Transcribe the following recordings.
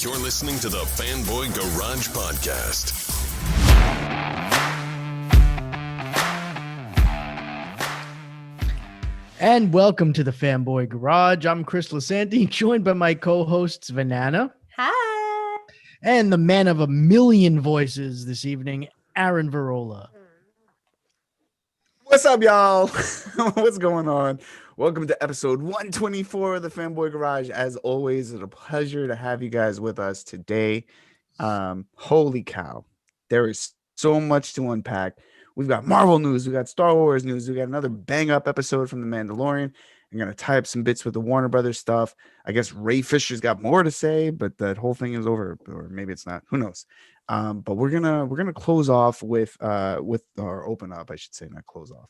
You're listening to the Fanboy Garage Podcast. And welcome to the Fanboy Garage. I'm Chris Lasanti, joined by my co-hosts Vanessa. Hi. And the man of a million voices this evening, Aaron Verola. What's up, y'all? What's going on? Welcome to episode 124 of the Fanboy Garage. As always, it's a pleasure to have you guys with us today. Holy cow. There is so much to unpack. We've got Marvel news, we got Star Wars news, we got another bang-up episode from The Mandalorian. I'm going to tie up some bits with the Warner Brothers stuff. I guess Ray Fisher's got more to say, but that whole thing is over, or maybe it's not. Who knows? But we're gonna close off with or open up, I should say, not close off.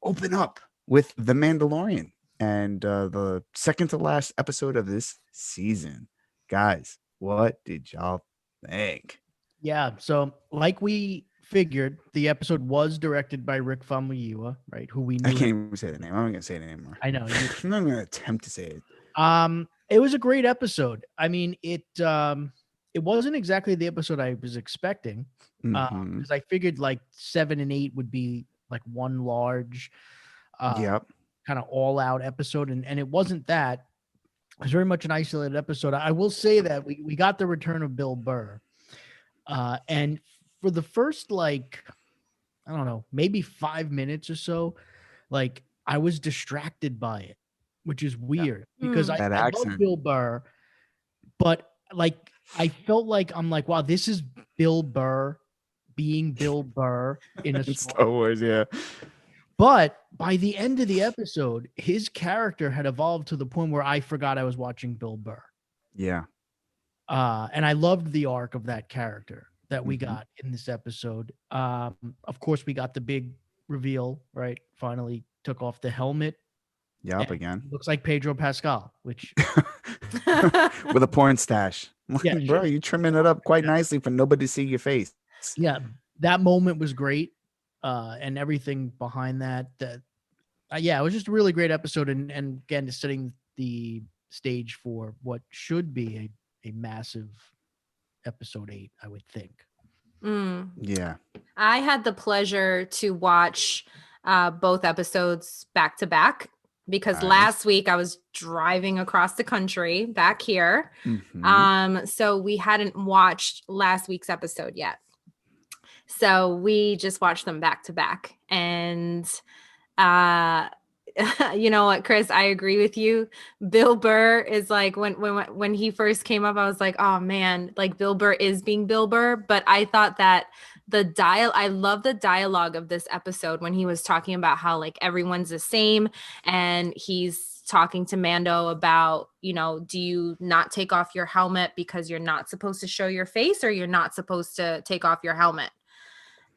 Open up with The Mandalorian and the second to last episode of this season. Guys, what did y'all think? Yeah, so like we figured, the episode was directed by Rick Famuyiwa, right? Who we knew. I can't even say the name. I'm not gonna say it anymore. I know. I'm not gonna attempt to say it. It was a great episode. I mean, it wasn't exactly the episode I was expecting, because I figured like 7 and 8 would be like one large, kind of all out episode, and it wasn't that. It was very much an isolated episode. I will say that we got the return of Bill Burr, and for the first, like, I don't know, maybe 5 minutes or so, like, I was distracted by it, which is weird because I love Bill Burr, but like I felt like I'm like, wow, this is Bill Burr being Bill Burr in a Star Wars, yeah. But by the end of the episode, his character had evolved to the point where I forgot I was watching Bill Burr. Yeah. And I loved the arc of that character that we got in this episode. Of course, we got the big reveal, right? Finally took off the helmet. Yep, again. Looks like Pedro Pascal, which with a porn stash. Yeah, bro, you trimming it up quite nicely for nobody to see your face. Yeah, that moment was great, and everything behind that. Yeah, it was just a really great episode, and again, setting the stage for what should be a massive episode 8, I would think. Yeah, I had the pleasure to watch both episodes back to back because last week I was driving across the country back here. So we hadn't watched last week's episode yet. So we just watched them back to back. And you know what, Chris, I agree with you. Bill Burr is like, when he first came up, I was like, oh man, like Bill Burr is being Bill Burr. But I thought that I love the dialogue of this episode when he was talking about how like everyone's the same, and he's talking to Mando about, you know, do you not take off your helmet because you're not supposed to show your face, or you're not supposed to take off your helmet?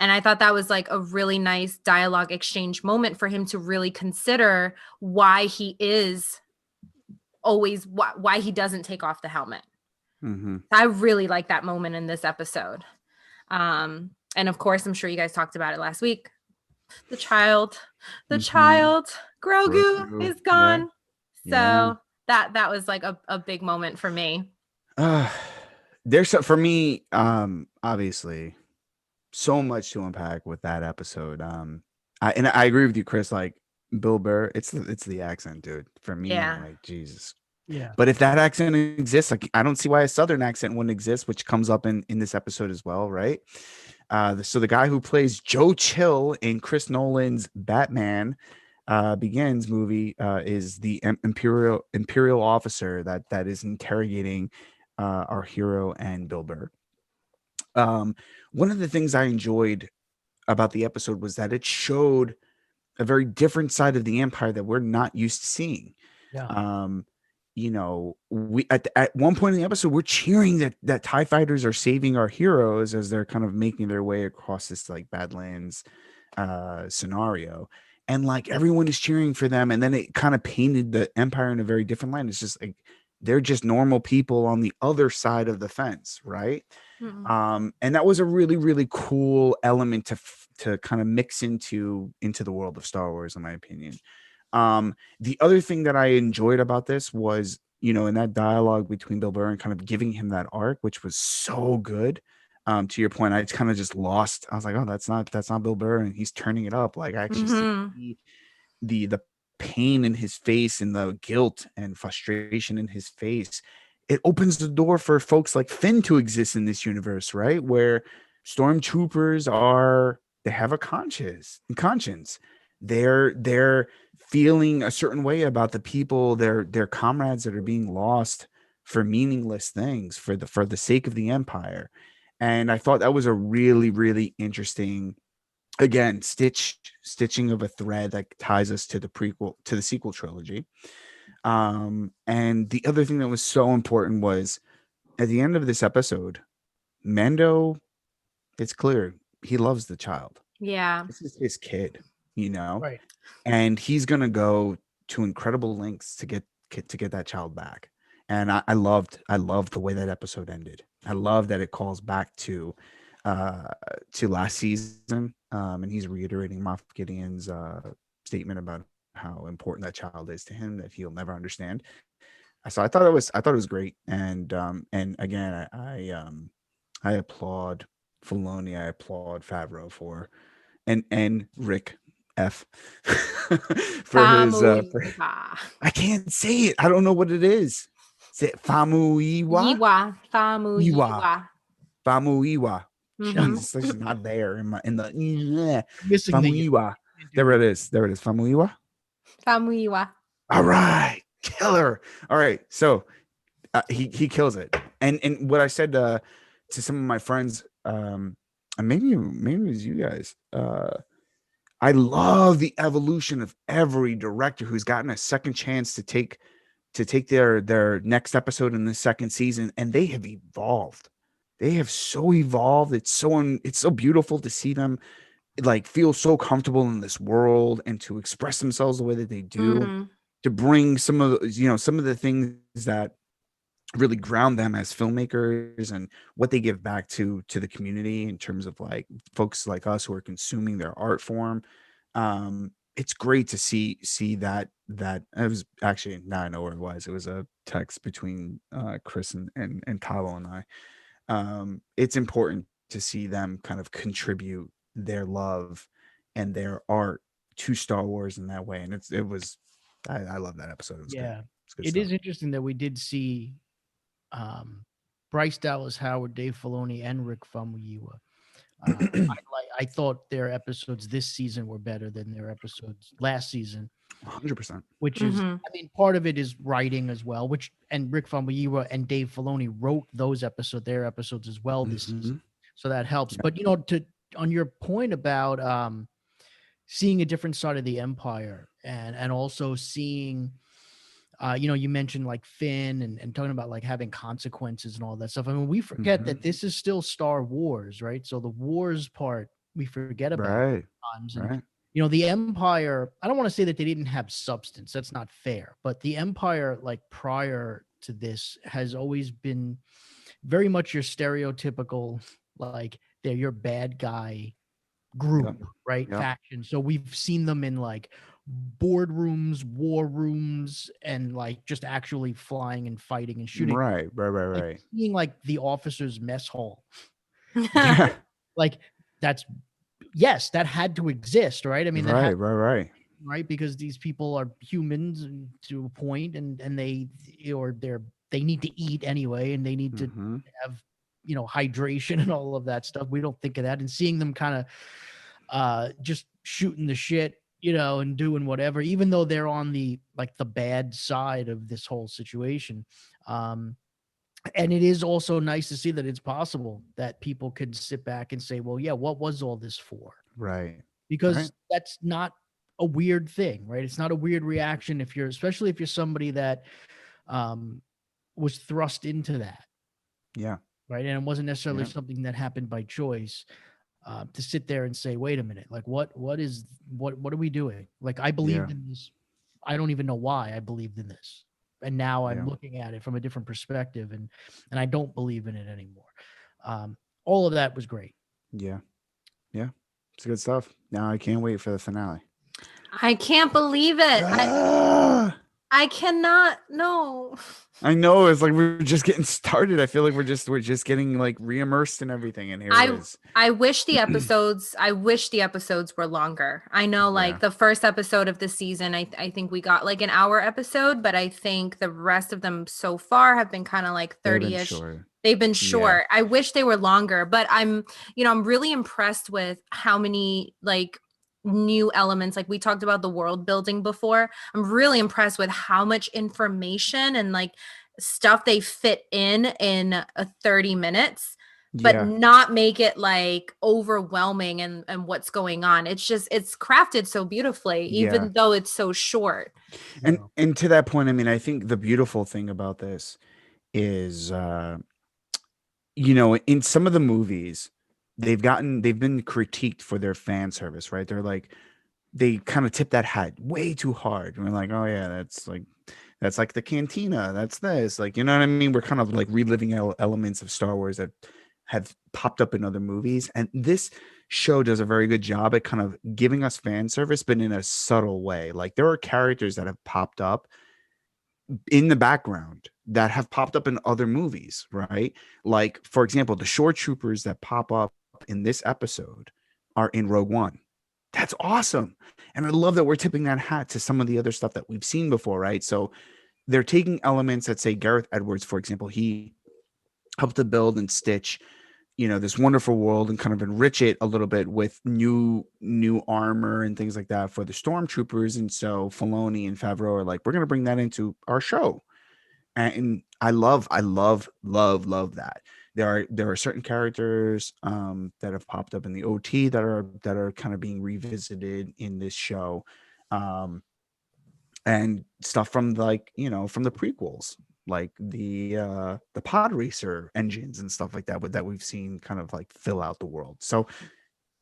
And I thought that was like a really nice dialogue exchange moment for him to really consider why he is always, why he doesn't take off the helmet. I really like that moment in this episode. And of course, I'm sure you guys talked about it last week. The child, Grogu is gone. Yeah. So that was like a big moment for me. For me, obviously, so much to unpack with that episode. I agree with you, Chris. Like Bill Burr, it's the accent, dude. For me, like Jesus. Yeah. But if that accent exists, like I don't see why a Southern accent wouldn't exist, which comes up in this episode as well, right? So the guy who plays Joe Chill in Chris Nolan's Batman Begins movie is the imperial officer that is interrogating our hero and Bill Burr. One of the things I enjoyed about the episode was that it showed a very different side of the Empire that we're not used to seeing. Yeah. You know, we at one point in the episode, we're cheering that TIE fighters are saving our heroes as they're kind of making their way across this like Badlands scenario. And like everyone is cheering for them. And then it kind of painted the Empire in a very different light. It's just like they're just normal people on the other side of the fence, right? And that was a really, really cool element to kind of mix into the world of Star Wars, in my opinion. The other thing that I enjoyed about this was in that dialogue between Bill Burr and kind of giving him that arc, which was so good. To your point, I kind of just lost. I was like, oh, that's not Bill Burr, and he's turning it up. Like I actually Mm-hmm. see the pain in his face and the guilt and frustration in his face. It opens the door for folks like Finn to exist in this universe, right? Where stormtroopers they have a conscience. They're feeling a certain way about the people, their comrades that are being lost for meaningless things for the sake of the empire. And I thought that was a really, really interesting, again, stitching of a thread that ties us to the sequel trilogy. And the other thing that was so important was at the end of this episode, Mando, it's clear he loves the child. Yeah. This is his kid, Right. and he's gonna go to incredible lengths to get that child back. And I loved the way that episode ended. I love that it calls back to last season, and he's reiterating Moff Gideon's statement about how important that child is to him, that he'll never understand. So I thought it was great. And again, I applaud Filoni, I applaud Favreau for and Rick F for his Famuyiwa. I can't say it. I don't know what it is. Is it Famuyiwa? Yiwa. Iwa. Famuyiwa. Famuyiwa. Mhm. Jesus, it's just not there in the Missing the Famuyiwa. There it is. Famuyiwa. Famuyiwa. All right, killer. All right, so he kills it. And what I said to some of my friends, and maybe it was you guys. I love the evolution of every director who's gotten a second chance to take their next episode in the second season, and they have evolved. They have so evolved. It's so beautiful to see them like feel so comfortable in this world and to express themselves the way that they do, Mhm. to bring some of the things that really ground them as filmmakers and what they give back to the community in terms of like folks like us who are consuming their art form. It's great to see that it was actually, now I know where it was a text between Chris and Tavo and I. It's important to see them kind of contribute their love and their art to Star Wars in that way. And I love that episode. It was good. Yeah. It's good It stuff. is interesting that we did see Bryce Dallas Howard, Dave Filoni, and Rick Famuyiwa. I thought their episodes this season were better than their episodes last season, 100%. which is, Mhm. I mean, part of it is writing as well, and Rick Famuyiwa and Dave Filoni wrote their episodes as well this season. So that helps. Yeah. But, on your point about seeing a different side of the empire and also seeing, you mentioned like Finn and talking about like having consequences and all that stuff. I mean, we forget that this is still Star Wars, right? So the wars part we forget about Right. times. And Right. the empire, I don't want to say that they didn't have substance. That's not fair. But the empire, like prior to this, has always been very much your stereotypical, like they're your bad guy group, right? Yep. Faction. So we've seen them in like boardrooms, war rooms, and like just actually flying and fighting and shooting. Right. Like, seeing like the officers' mess hall. Yeah. Like yes, that had to exist, right? I mean, that had, Right. right, because these people are humans to a point, and they need to eat anyway, and they need to have hydration and all of that stuff. We don't think of that, and seeing them kind of just shooting the shit, and doing whatever, even though they're on the bad side of this whole situation. And it is also nice to see that it's possible that people could sit back and say, well, yeah, what was all this for? Right. Because that's not a weird thing, right? It's not a weird reaction especially if you're somebody that was thrust into that. Yeah. Right. And it wasn't necessarily something that happened by choice. To sit there and say, wait a minute, like what are we doing? Like, I believed in this. I don't even know why I believed in this. And now I'm looking at it from a different perspective, and I don't believe in it anymore. All of that was great. Yeah. It's good stuff. Now I can't wait for the finale. I can't believe it. I cannot. No. I know, it's like we're just getting started. I feel like we're just getting like re-immersed in everything, and here it is. I wish the episodes were longer. I know, like Yeah. the first episode of the season, I think we got like an hour episode, but I think the rest of them so far have been kind of like They've been 30-ish. short. They've been Yeah. short. I wish they were longer, but I'm really impressed with how many like new elements, like we talked about the world building before. I'm really impressed with how much information and like stuff they fit in a 30 minutes, but Yeah. not make it like overwhelming and what's going on. It's crafted so beautifully, even Yeah. though it's so short. And to that point, I mean, I think the beautiful thing about this is in some of the movies, they've been critiqued for their fan service, right? They're like, they kind of tip that hat way too hard. And we're like, oh yeah, that's like the cantina. That's this. Like, you know what I mean? We're kind of like reliving elements of Star Wars that have popped up in other movies. And this show does a very good job at kind of giving us fan service, but in a subtle way. Like, there are characters that have popped up in the background that have popped up in other movies, right? Like, for example, the shore troopers that pop up in this episode are in Rogue One. That's awesome. And I love that we're tipping that hat to some of the other stuff that we've seen before, right? So they're taking elements that, say, Gareth Edwards, for example, he helped to build and stitch, this wonderful world and kind of enrich it a little bit with new armor and things like that for the stormtroopers. And so Filoni and Favreau are like, we're going to bring that into our show. And I love that. There are certain characters that have popped up in the OT that are kind of being revisited in this show, and stuff from from the prequels, like the pod racer engines and stuff like that we've seen kind of like fill out the world. So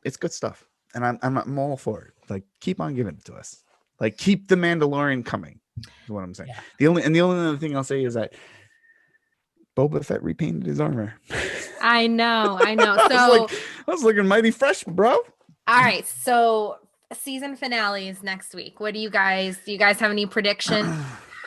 it's good stuff, and I'm all for it. Like, keep on giving it to us. Like, keep the Mandalorian coming. Is what I'm saying. Yeah. The only other thing I'll say is that Boba Fett repainted his armor. I know. So I was looking mighty fresh, bro. All right. So season finale is next week. Do you guys have any prediction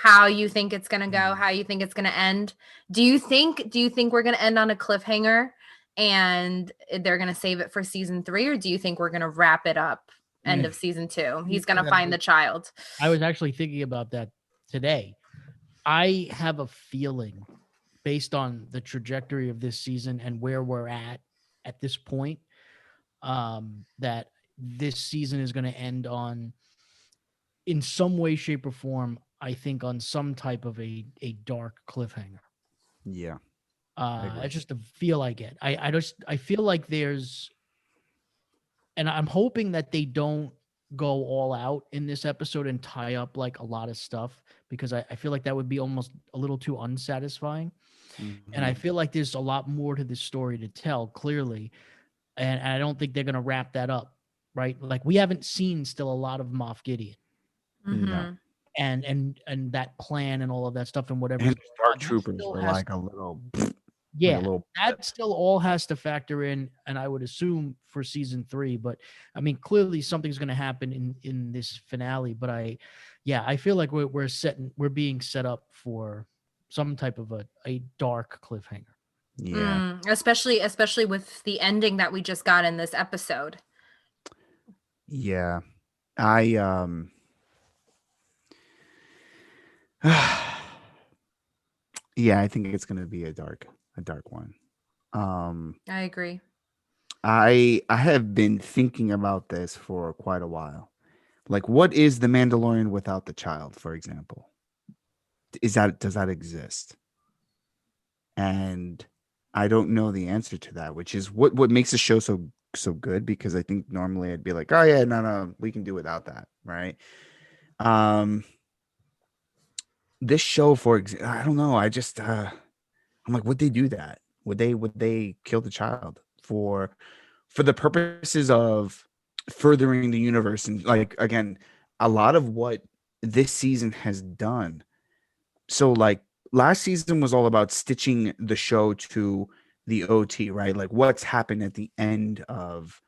how you think it's going to go, how you think it's going to end? Do you think we're going to end on a cliffhanger and they're going to save it for season 3, or do you think we're going to wrap it up end of season 2? He's going to find the child. I was actually thinking about that today. I have a feeling, based on the trajectory of this season and where we're at this point, that this season is going to end on, in some way, shape, or form, I think on some type of a dark cliffhanger. Yeah. That's just a feel I get. I feel like there's, and I'm hoping that they don't go all out in this episode and tie up like a lot of stuff, because I feel like that would be almost a little too unsatisfying. Mm-hmm. And I feel like there's a lot more to this story to tell, clearly. And I don't think they're going to wrap that up, right? Like, we haven't seen still a lot of Moff Gideon. Mm-hmm. No. And that plan and all of that stuff and whatever. And Dark Troopers were like a little... Yeah, that still all has to factor in, and I would assume for season 3. But I mean, clearly something's going to happen in this finale. But I feel like we're being set up for some type of a dark cliffhanger. Yeah, especially with the ending that we just got in this episode. Yeah, I think it's going to be a dark one. I agree. I have been thinking about this for quite a while. Like, what is the Mandalorian without the child, for example? Does that exist? And I don't know the answer to that, which is what makes the show so good, because I think normally I'd be like, oh yeah, no, we can do without that, right? This show, for example, I don't know. I just I'm like, would they do that? Would they kill the child for the purposes of furthering the universe? And like, again, a lot of what this season has done. So like, last season was all about stitching the show to the OT, right? Like, what's happened at the end of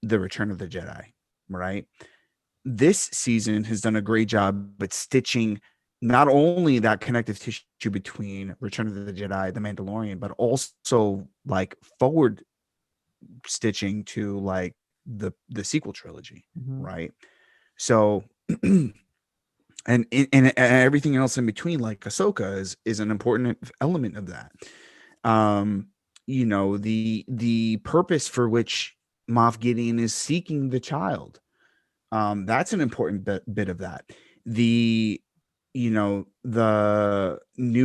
the Return of the Jedi, right? This season has done a great job at stitching not only that connective tissue between Return of the Jedi, The Mandalorian, but also like forward stitching to like the sequel trilogy, right? So and everything else in between, like Ahsoka, is an important element of that. The purpose for which Moff Gideon is seeking the child, that's an important bit of that. The New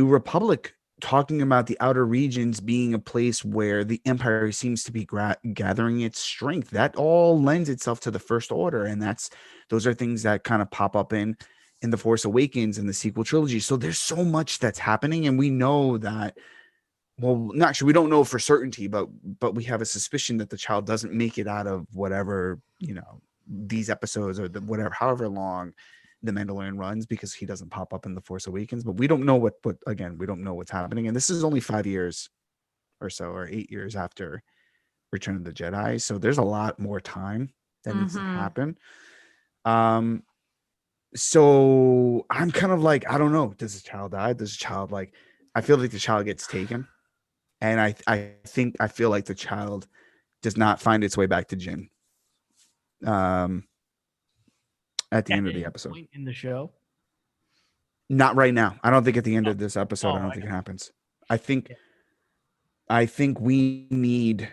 Republic talking about the outer regions being a place where the Empire seems to be gathering its strength, that all lends itself to the First Order, and those are things that kind of pop up in The Force Awakens and the sequel trilogy. So there's so much that's happening, and we know that. Well, actually, we don't know for certainty, but we have a suspicion that the child doesn't make it out of whatever these episodes or however long the Mandalorian runs, because he doesn't pop up in The Force Awakens. But we don't know we don't know what's happening, and this is only 5 years or so, or 8 years after Return of the Jedi. So there's a lot more time that needs to happen. So I'm kind of like, I don't know. Does the child die? Does the child I feel like the child gets taken. And I feel like the child does not find its way back to Jin. At the end of the episode. In the show? Not right now. I don't think at the end of this episode, I don't think it happens. I think we need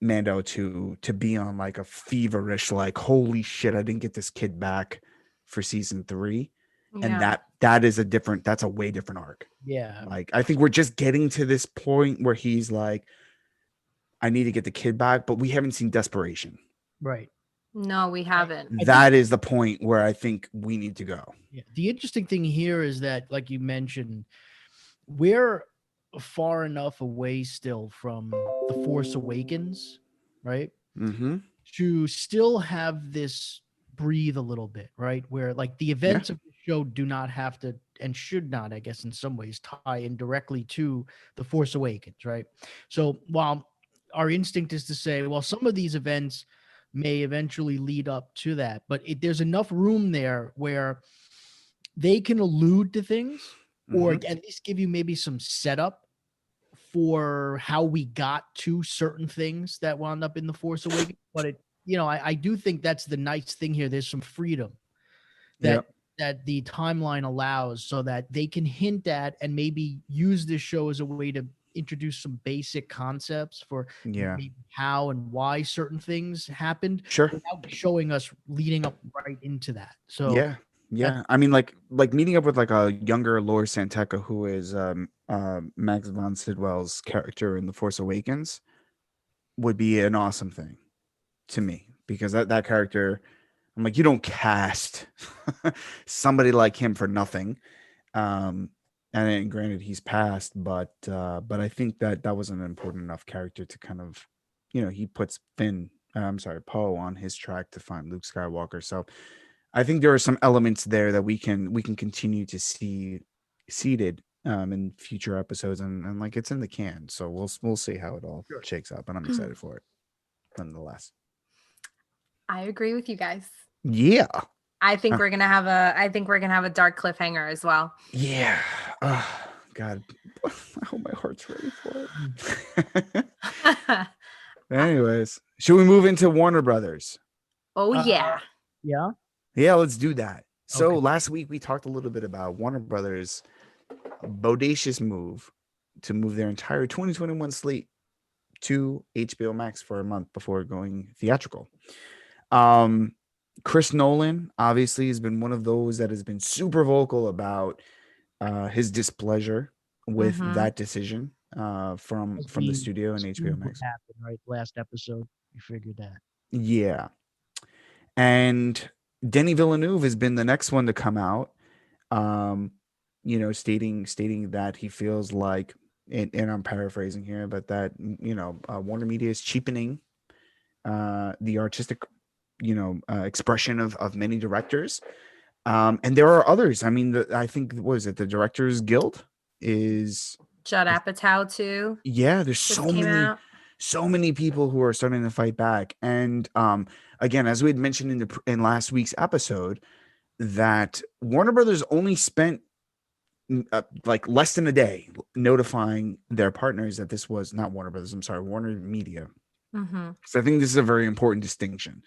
Mando to be on like a feverish, like, holy shit, I didn't get this kid back for season 3. And that's a way different arc. Yeah. Like, I think we're just getting to this point where he's like, I need to get the kid back, but we haven't seen desperation. Right. No, we haven't. That is the point where I think we need to go. Yeah. The interesting thing here is that, like you mentioned, we're far enough away still from The Force Awakens, right? To still have this breathe a little bit, right? Where like the events of the show do not have to, and should not, I guess, in some ways, tie in directly to The Force Awakens, right? So while our instinct is to say, well, some of these events may eventually lead up to that, but there's enough room there where they can allude to things, or at least give you maybe some setup for how we got to certain things that wound up in The Force Awakens. But I do think that's the nice thing here. There's some freedom that the timeline allows, so that they can hint at and maybe use this show as a way to introduce some basic concepts for maybe how and why certain things happened, without showing us leading up right into that. So I mean, like meeting up with like a younger Lord Santeca, who is Max von Sydow's character in The Force Awakens, would be an awesome thing to me, because that character, I'm like, you don't cast somebody like him for nothing. And granted, he's passed, but I think that was an important enough character to kind of, he puts Poe on his track to find Luke Skywalker. So I think there are some elements there that we can continue to see seeded in future episodes, and like, it's in the can. So we'll see how it all shakes up, and I'm excited for it nonetheless. I agree with you guys. Yeah. I think we're gonna have a dark cliffhanger as well. Yeah. God, I hope my heart's ready for it. Anyways, should we move into Warner Brothers? Oh yeah. Yeah, let's do that. So last week we talked a little bit about Warner Brothers' bodacious move to move their entire 2021 slate to HBO Max for a month before going theatrical. Chris Nolan obviously has been one of those that has been super vocal about his displeasure with that decision from the studio and HBO Max. Happened, right? Last episode, you figured that. Yeah. And Denis Villeneuve has been the next one to come out, stating that he feels like, and I'm paraphrasing here, but that, Warner Media is cheapening the artistic, expression of many directors. And there are others. I mean, I think, what is it? The Directors Guild is Judd Apatow too. Yeah, there's so many people who are starting to fight back. And again, as we had mentioned in last week's episode, that Warner Brothers only spent like less than a day notifying their partners that this was not Warner Brothers. I'm sorry, Warner Media. So I think this is a very important distinction.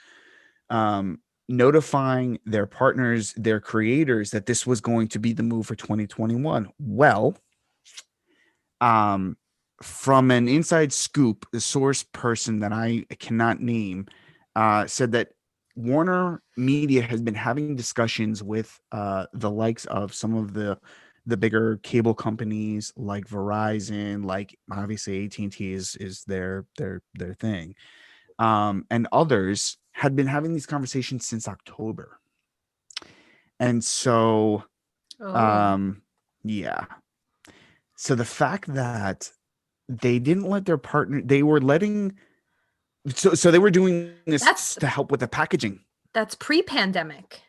Notifying their partners, their creators, that this was going to be the move for 2021. Well, from an inside scoop, the source person that I cannot name said that Warner Media has been having discussions with the likes of some of the bigger cable companies like Verizon, like obviously AT&T is their thing, and others had been having these conversations since October. And so, yeah. So the fact that they didn't let their partner, they were letting, so they were doing this to help with the packaging. That's pre-pandemic.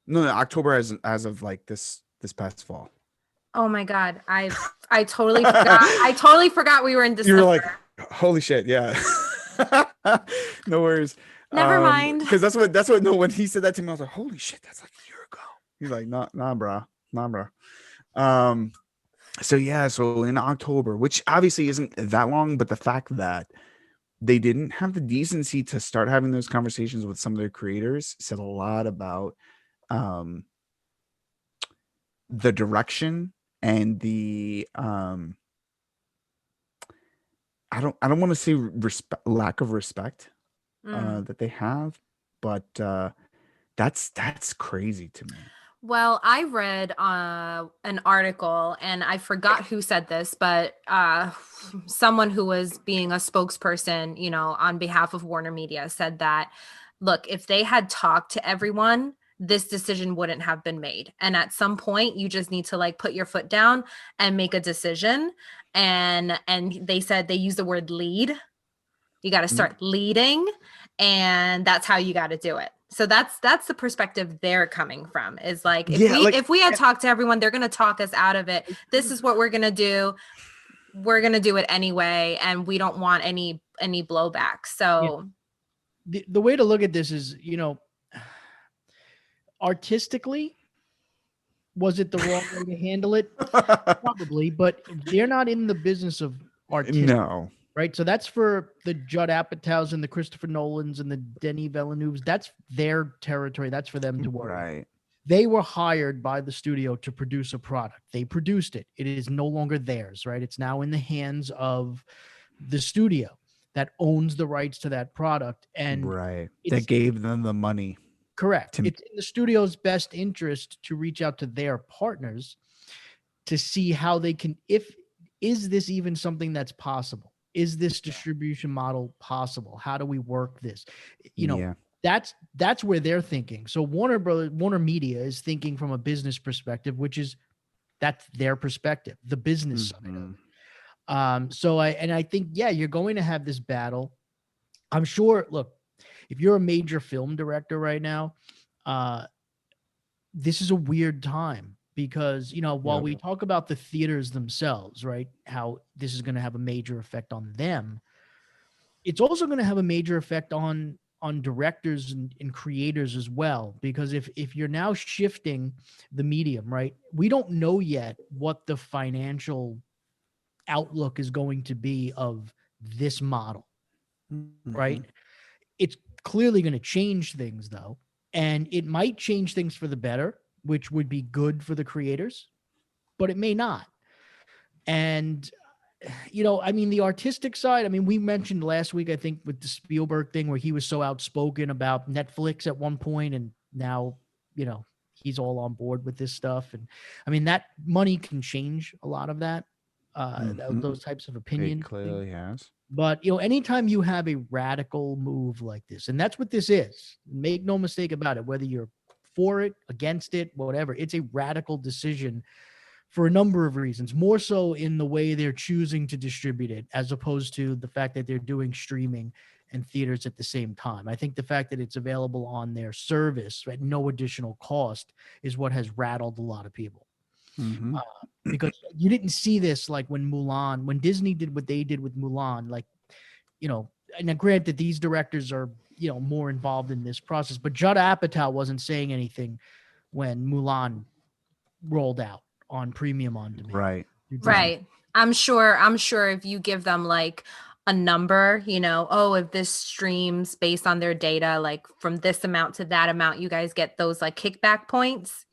No, October as of like this past fall. Oh my God. I totally forgot. I totally forgot we were in December. You were like, holy shit. Yeah. No worries. Never mind. Because that's what no, when he said that to me, I was like, holy shit, that's like a year ago. He's like, nah, bro. So yeah, so in October, which obviously isn't that long, but the fact that they didn't have the decency to start having those conversations with some of their creators said a lot about the direction and the I don't want to say lack of respect that they have, but that's crazy to me. Well, I read an article, and I forgot who said this, but someone who was being a spokesperson, on behalf of Warner Media said that, look, if they had talked to everyone, this decision wouldn't have been made. And at some point, you just need to like put your foot down and make a decision. And they said they used the word lead. You got to start leading, and that's how you got to do it. So that's the perspective they're coming from, is like, if we had talked to everyone, they're going to talk us out of it. This is what we're going to do. We're going to do it anyway. And we don't want any blowback. So the way to look at this is, artistically, was it the wrong way to handle it? Probably, but they're not in the business of artistic. No. Right. So that's for the Judd Apatows and the Christopher Nolans and the Denis Villeneuves. That's their territory. That's for them to work. Right. They were hired by the studio to produce a product. They produced it. It is no longer theirs, right? It's now in the hands of the studio that owns the rights to that product. And that gave them the money. Correct. It's in the studio's best interest to reach out to their partners to see how they can, is this even something that's possible? Is this distribution model possible? How do we work this? That's where they're thinking. So Warner Media is thinking from a business perspective, that's their perspective, the business side of it. So I think, you're going to have this battle. I'm sure, look, if you're a major film director right now, this is a weird time. Because, while we talk about the theaters themselves, right, how this is going to have a major effect on them, it's also going to have a major effect on directors and creators as well. Because if you're now shifting the medium, right, we don't know yet what the financial outlook is going to be of this model, right? It's clearly going to change things, though, and it might change things for the better, which would be good for the creators, but it may not. And, the artistic side, we mentioned last week, I think, with the Spielberg thing, where he was so outspoken about Netflix at one point, and now, he's all on board with this stuff. And that money can change a lot of that, those types of opinions. It clearly has. But, anytime you have a radical move like this, and that's what this is, make no mistake about it, whether you're for it, against it, whatever, it's a radical decision for a number of reasons, more so in the way they're choosing to distribute it, as opposed to the fact that they're doing streaming and theaters at the same time. I think the fact that it's available on their service at no additional cost is what has rattled a lot of people. Because you didn't see this like when Disney did what they did with Mulan, and granted, these directors are, more involved in this process. But Judd Apatow wasn't saying anything when Mulan rolled out on premium on demand. Right. Right. I'm sure if you give them like a number, if this streams based on their data, like from this amount to that amount, you guys get those like kickback points,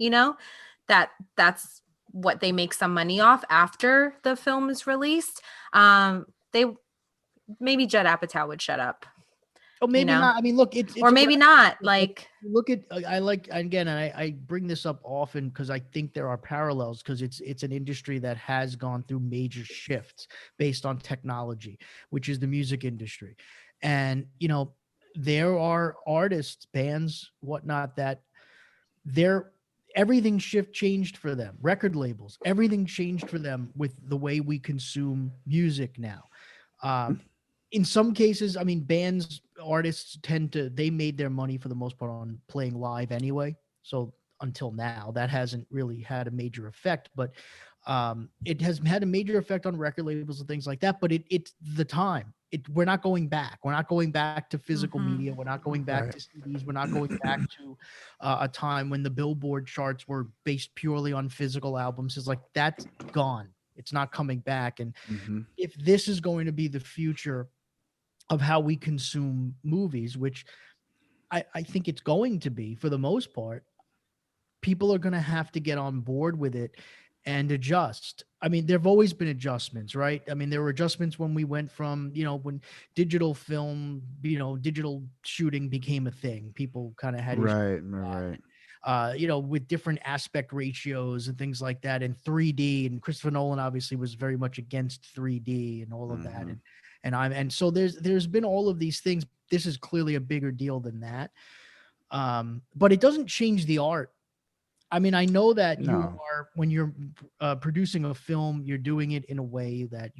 that's what they make some money off after the film is released. They maybe Judd Apatow would shut up. Oh, maybe not. I mean, look, it's or maybe not. Like, look at I like again, and I bring this up often because I think there are parallels because it's an industry that has gone through major shifts based on technology, which is the music industry, and there are artists, bands, whatnot that everything changed for them. Record labels, everything changed for them with the way we consume music now. In some cases, I mean, bands, artists they made their money for the most part on playing live anyway. So until now, that hasn't really had a major effect, but it has had a major effect on record labels and things like that. But it's the time. We're not going back. We're not going back to physical media. We're not going back to CDs. We're not going back to a time when the Billboard charts were based purely on physical albums. It's like that's gone. It's not coming back. And if this is going to be the future of how we consume movies, which I think it's going to be for the most part, people are going to have to get on board with it and adjust. I mean, there've always been adjustments, right? I mean, there were adjustments when we went from, when digital film, digital shooting became a thing. People kind of had right. With different aspect ratios and things like that, and 3D. And Christopher Nolan obviously was very much against 3D and all of that. And so there's been all of these things. This is clearly a bigger deal than that. But it doesn't change the art. I mean, I know that when you're producing a film, you're doing it in a way that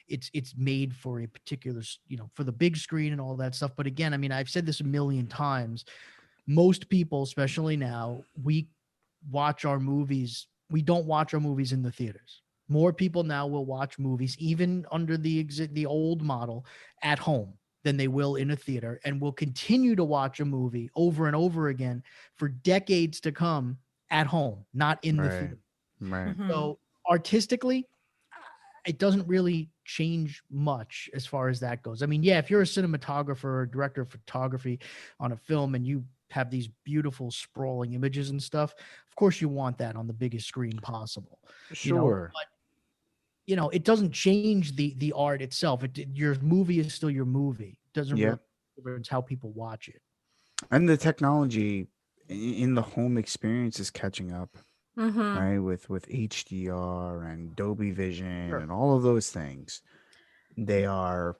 it's made for a particular, for the big screen and all that stuff. But again, I mean, I've said this a million times. Most people, especially now, we watch our movies. We don't watch our movies in the theaters. More people now will watch movies, even under the old model, at home than they will in a theater, and will continue to watch a movie over and over again for decades to come at home, not in the theater. Right. So artistically, it doesn't really change much as far as that goes. I mean, yeah, if you're a cinematographer or director of photography on a film and you have these beautiful sprawling images and stuff, of course you want that on the biggest screen possible. Sure. But it doesn't change the art itself. Your movie is still your movie. It doesn't really difference how people watch it. And the technology in the home experience is catching up, right? With HDR and Dolby Vision and all of those things. They are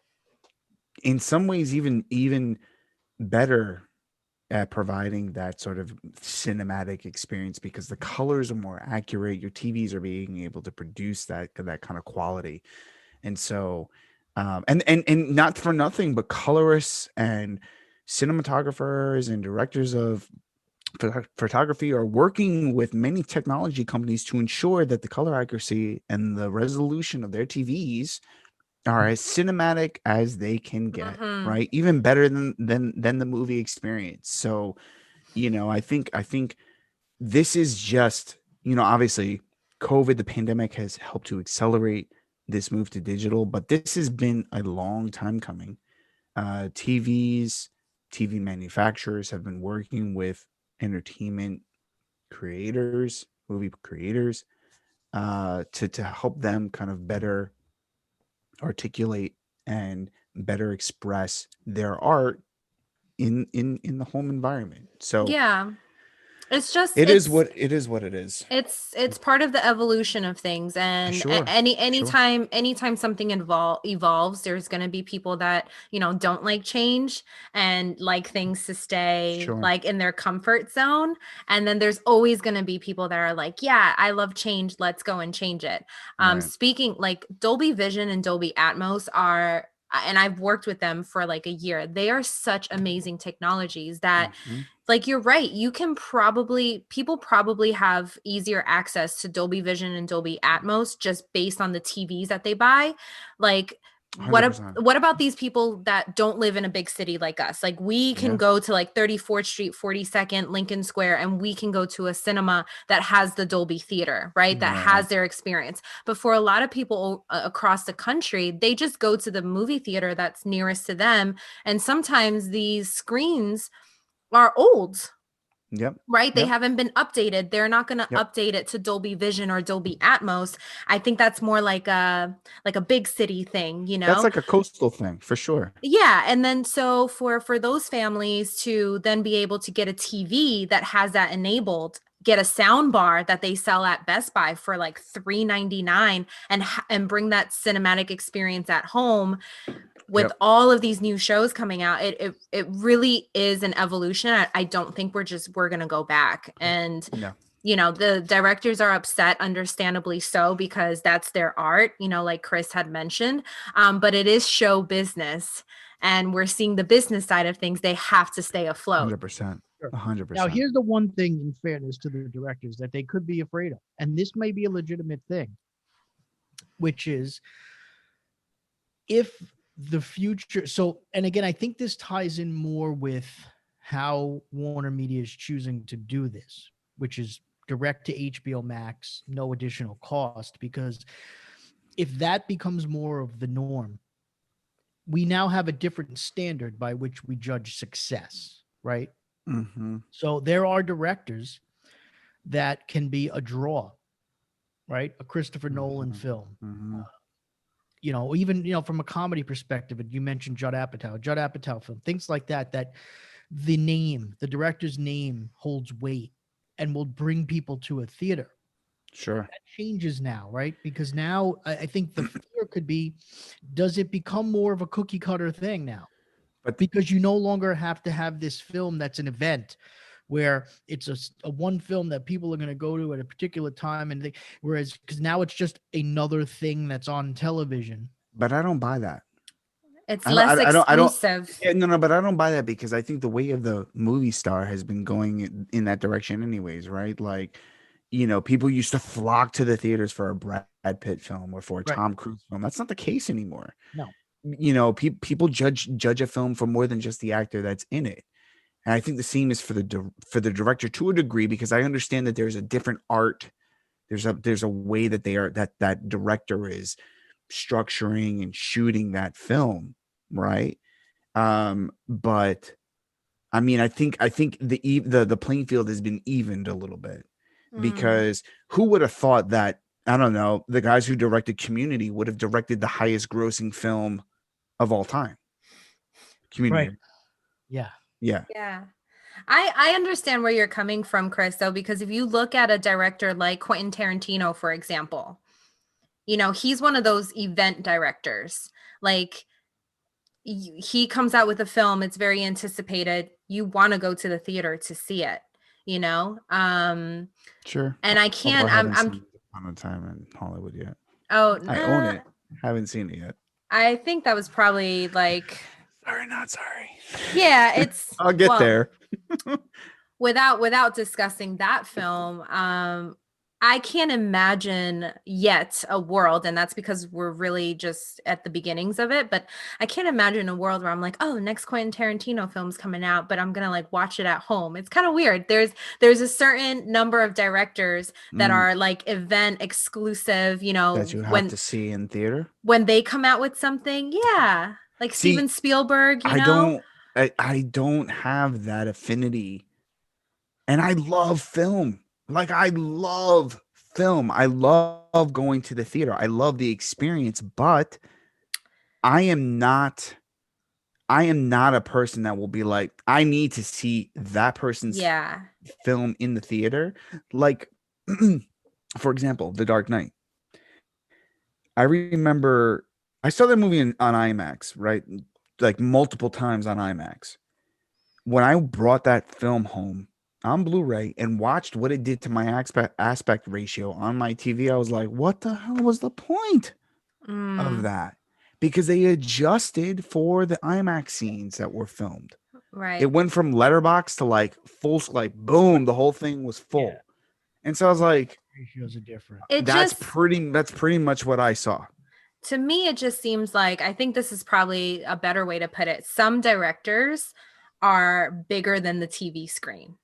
in some ways even better at providing that sort of cinematic experience because the colors are more accurate. Your TVs are being able to produce that kind of quality. And so, and not for nothing, but colorists and cinematographers and directors of photography are working with many technology companies to ensure that the color accuracy and the resolution of their TVs are as cinematic as they can get, right? Even better than the movie experience. So, I think this is just, obviously COVID, the pandemic has helped to accelerate this move to digital, but this has been a long time coming. TV manufacturers have been working with entertainment creators, movie creators, to help them kind of better articulate and better express their art in the home environment. So yeah, it's just it is what it is. It's part of the evolution of things, and anytime something evolves, there's going to be people that don't like change and like things to stay like in their comfort zone, and then there's always going to be people that are like, yeah, I love change, let's go and change it. Speaking like Dolby Vision and Dolby Atmos are, and I've worked with them for like a year, they are such amazing technologies that like, you're right. People probably have easier access to Dolby Vision and Dolby Atmos just based on the TVs that they buy. Like, 100%. What about these people that don't live in a big city like us? Like we can go to like 34th Street, 42nd, Lincoln Square, and we can go to a cinema that has the Dolby Theater, right? That has their experience. But for a lot of people across the country, they just go to the movie theater that's nearest to them. And sometimes these screens are old. Yep. Right. They haven't been updated. They're not going to update it to Dolby Vision or Dolby Atmos. I think that's more like a big city thing, you know. That's like a coastal thing for sure. Yeah. And then so for those families to then be able to get a TV that has that enabled, get a sound bar that they sell at Best Buy for like $3.99 and bring that cinematic experience at home. With all of these new shows coming out, it really is an evolution. I don't think we're going to go back. And, you know, the directors are upset, understandably so, because that's their art, you know, like Chris had mentioned. But it is show business. And we're seeing the business side of things. They have to stay afloat. 100%. 100%. Now, here's the one thing, in fairness to the directors, that they could be afraid of. And this may be a legitimate thing, which is if the future. So, and again, I think this ties in more with how Warner Media is choosing to do this, which is direct to HBO Max, no additional cost, because if that becomes more of the norm, we now have a different standard by which we judge success, right? Mm-hmm. So there are directors that can be a draw, right? A Christopher Nolan film. Mm-hmm. You know, even, you know, from a comedy perspective, and you mentioned Judd Apatow film, things like that, that the director's name holds weight and will bring people to a theater. Sure. That changes now, right? Because now I think the fear could be, does it become more of a cookie cutter thing now? But because you no longer have to have this film that's an event where it's a one film that people are going to go to at a particular time. And whereas, because now it's just another thing that's on television. But I don't buy that. It's less exclusive. But I don't buy that, because I think the way of the movie star has been going in that direction anyways, right? Like, you know, people used to flock to the theaters for a Brad Pitt film or for a Tom Cruise film. That's not the case anymore. No. You know, people judge a film for more than just the actor that's in it. And I think the same is for the director to a degree, because I understand that there's a different art. There's a way that that director is structuring and shooting that film, right? But I mean, I think the playing field has been evened a little bit, because who would have thought that, I don't know, the guys who directed Community would have directed the highest grossing film of all time. Community. Right. Yeah. Yeah. I understand where you're coming from, Chris, though, because if you look at a director like Quentin Tarantino, for example, you know, he's one of those event directors. Like, he comes out with a film, it's very anticipated. You want to go to the theater to see it, you know? Sure. And I can't, I'm on time in Hollywood yet. Oh, I own it. Haven't seen it yet. I think that was probably like, sorry, not sorry. Yeah, it's I'll get there. without discussing that film, I can't imagine yet a world, and that's because we're really just at the beginnings of it, but I can't imagine a world where I'm like, oh, next Quentin Tarantino film's coming out, but I'm gonna like watch it at home. It's kind of weird. There's a certain number of directors that are like event exclusive, you know, that you have to see in theater when they come out with something. Yeah, like Steven Spielberg, you know? I don't have that affinity, and I love film. Like, I love film. I love going to the theater. I love the experience, but I am not a person that will be like, I need to see that person's film in the theater. Like, for example, The Dark Knight. I remember I saw that movie on IMAX, right? Like multiple times on IMAX. When I brought that film home on Blu-ray and watched what it did to my aspect ratio on my TV, I was like, what the hell was the point of that? Because they adjusted for the IMAX scenes that were filmed. Right. It went from letterbox to like full, like boom, the whole thing was full. Yeah. And so I was like, ratios are different. That's pretty much what I saw. To me, it just seems like, I think this is probably a better way to put it. Some directors are bigger than the TV screen.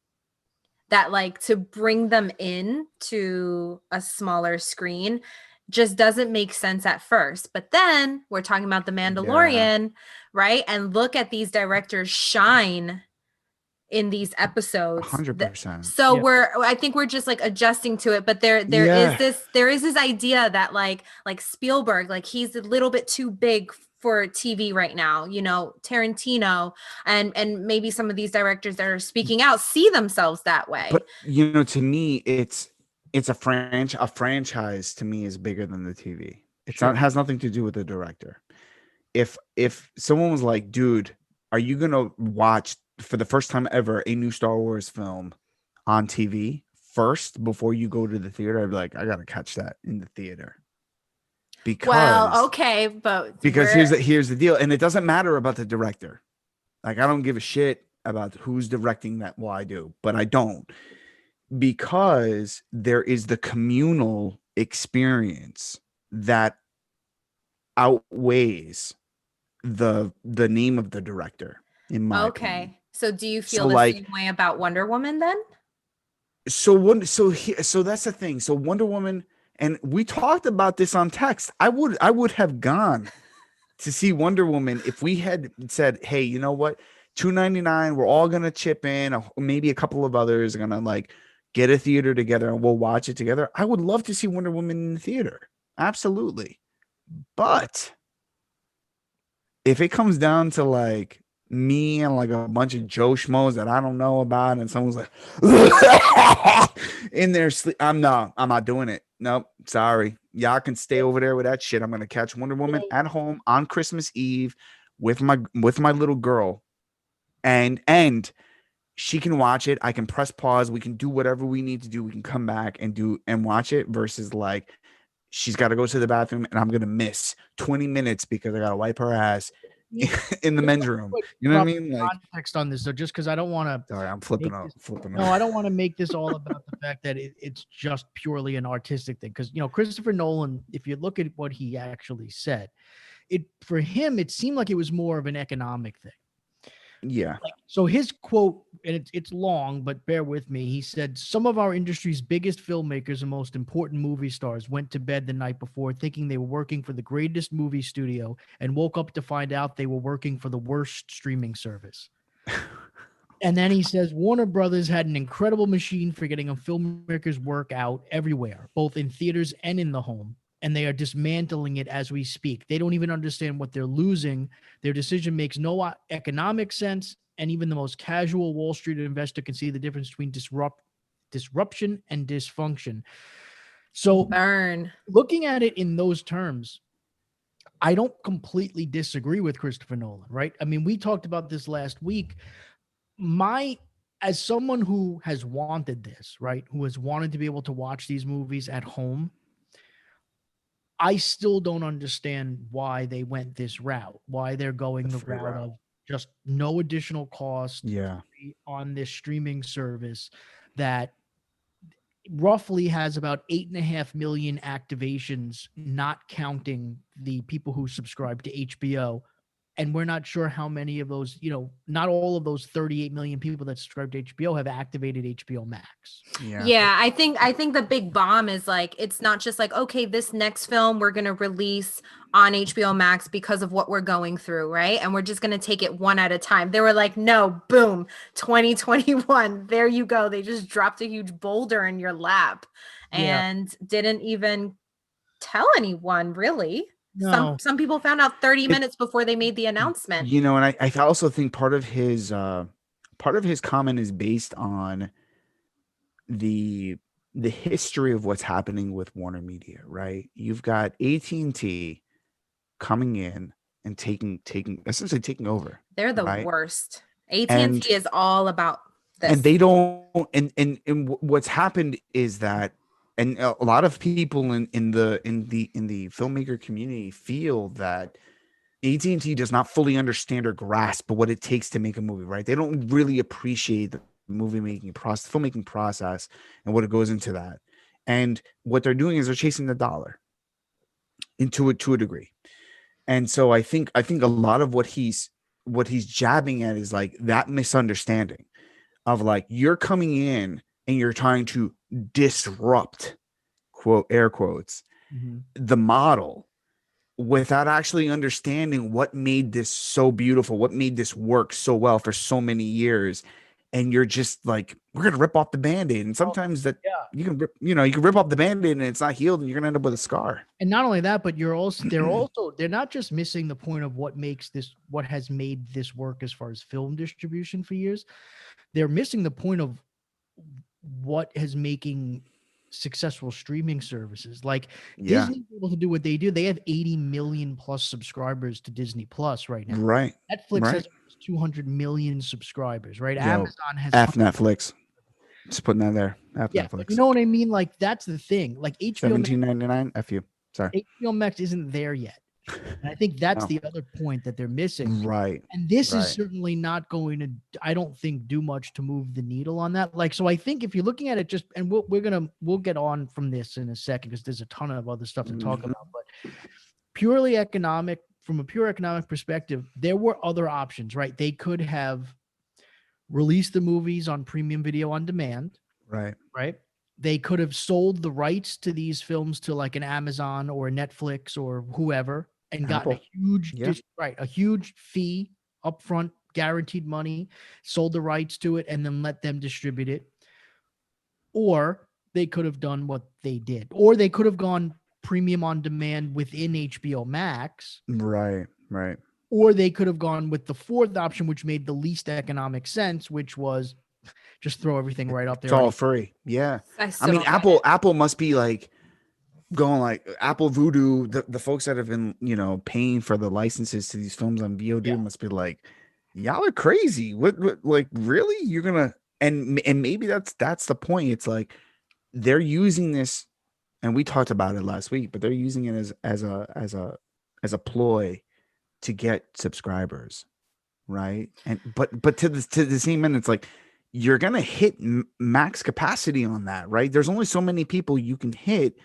That like to bring them in to a smaller screen just doesn't make sense at first. But then we're talking about the Mandalorian, right? And look at these directors shine in these episodes. 100%. So Yeah. I think we're just like adjusting to it. But there Yeah. is this idea that like Spielberg, like he's a little bit too big for TV right now, you know, Tarantino and maybe some of these directors that are speaking out see themselves that way. But you know, to me, it's a franchise to me is bigger than the TV. It's Sure. not has nothing to do with the director. If someone was like, dude, are you gonna watch for the first time ever a new Star Wars film on TV first before you go to the theater? I'd be like, I gotta catch that in the theater. Well, okay, but Because here's the deal, and it doesn't matter about the director. Like, I don't give a shit about who's directing that. Well, I do, but I don't, because there is the communal experience that outweighs the name of the director, in my opinion. So do you feel So, the like, same way about Wonder Woman then? So that's the thing. So Wonder Woman, and we talked about this on text. I would have gone to see Wonder Woman if we had said, hey, you know what, $2.99, we're all gonna chip in, maybe a couple of others are gonna like get a theater together and we'll watch it together. I would love to see Wonder Woman in the theater, absolutely. But if it comes down to like me and like a bunch of Joe schmoes that I don't know about, and someone's like in their sleep, I'm not doing it. Nope, sorry. Y'all can stay over there with that shit. I'm gonna catch Wonder Woman at home on Christmas Eve with my little girl, and she can watch it. I can press pause. We can do whatever we need to do. We can come back and watch it, versus like she's got to go to the bathroom and I'm gonna miss 20 minutes because I gotta wipe her ass in the men's room. You know what I mean? Like, context on this, though, just because I don't want to. Sorry, I'm flipping up. No, I don't want to make this all about the fact that it's just purely an artistic thing. Because, you know, Christopher Nolan, if you look at what he actually said, for him, it seemed like it was more of an economic thing. Yeah. So his quote, and it's long, but bear with me. He said, some of our industry's biggest filmmakers and most important movie stars went to bed the night before thinking they were working for the greatest movie studio and woke up to find out they were working for the worst streaming service. And then he says, Warner Brothers had an incredible machine for getting a filmmaker's work out everywhere, both in theaters and in the home. And they are dismantling it as we speak. They don't even understand what they're losing. Their decision makes no economic sense. And even the most casual Wall Street investor can see the difference between disruption and dysfunction. So looking at it in those terms, I don't completely disagree with Christopher Nolan, right? I mean, we talked about this last week. As someone who has wanted this, right, who has wanted to be able to watch these movies at home, I still don't understand why they went this route, why they're going the route of just no additional cost on this streaming service that roughly has about 8.5 million activations, not counting the people who subscribe to HBO. And we're not sure how many of those, you know, not all of those 38 million people that subscribe to HBO have activated HBO Max. Yeah, I think the big bomb is like, it's not just like, okay, this next film we're going to release on HBO Max because of what we're going through, right? And we're just going to take it one at a time. They were like, no, boom, 2021. There you go. They just dropped a huge boulder in your lap and didn't even tell anyone, really. No. Some people found out 30 minutes before they made the announcement. You know, and I also think part of his comment is based on the history of what's happening with Warner Media, right? You've got AT&T coming in and essentially taking over. They're the worst. AT&T is all about this. And they don't, and what's happened is that, and a lot of people in the filmmaker community feel that AT&T does not fully understand or grasp what it takes to make a movie, right? They don't really appreciate the filmmaking process and what it goes into that. And what they're doing is they're chasing the dollar. into it to a degree. And so I think a lot of what he's jabbing at is like that misunderstanding of like, you're coming in and you're trying to disrupt, quote, air quotes, the model without actually understanding what made this so beautiful, what made this work so well for so many years. And you're just like, we're gonna rip off the Band-Aid. And sometimes that you can rip off the Band-Aid and it's not healed and you're gonna end up with a scar. And not only that, but they're not just missing the point of what has made this work as far as film distribution for years. They're missing the point of what is making successful streaming services. Like Disney's able to do what they do. They have 80 million plus subscribers to Disney Plus right now. Right. Netflix has 200 million subscribers, right? Amazon has Netflix. Just putting that there. Netflix. You know what I mean? Like that's the thing. Like HBO $17.99. F you. Sorry. HBO Max isn't there yet. And I think that's the other point that they're missing. Right. And this is certainly not going to, I don't think, do much to move the needle on that. Like, so I think if you're looking at it just, and we'll get on from this in a second because there's a ton of other stuff to talk about, but from a pure economic perspective, there were other options, right? They could have released the movies on premium video on demand. Right. Right. They could have sold the rights to these films to like an Amazon or a Netflix or whoever and gotten a huge fee upfront, guaranteed money, sold the rights to it, and then let them distribute it. Or they could have done what they did, or they could have gone premium on demand within HBO Max. Right. Or they could have gone with the fourth option, which made the least economic sense, which was just throw everything right up there. It's all free. Yeah. I mean, Apple must be like going like Apple Voodoo. The folks that have been, paying for the licenses to these films on VOD must be like, y'all are crazy. What like really? You're gonna and maybe that's the point. It's like they're using this, and we talked about it last week, but they're using it as a ploy to get subscribers, right? And but to the same end, it's like, you're going to hit max capacity on that, right? There's only so many people you can hit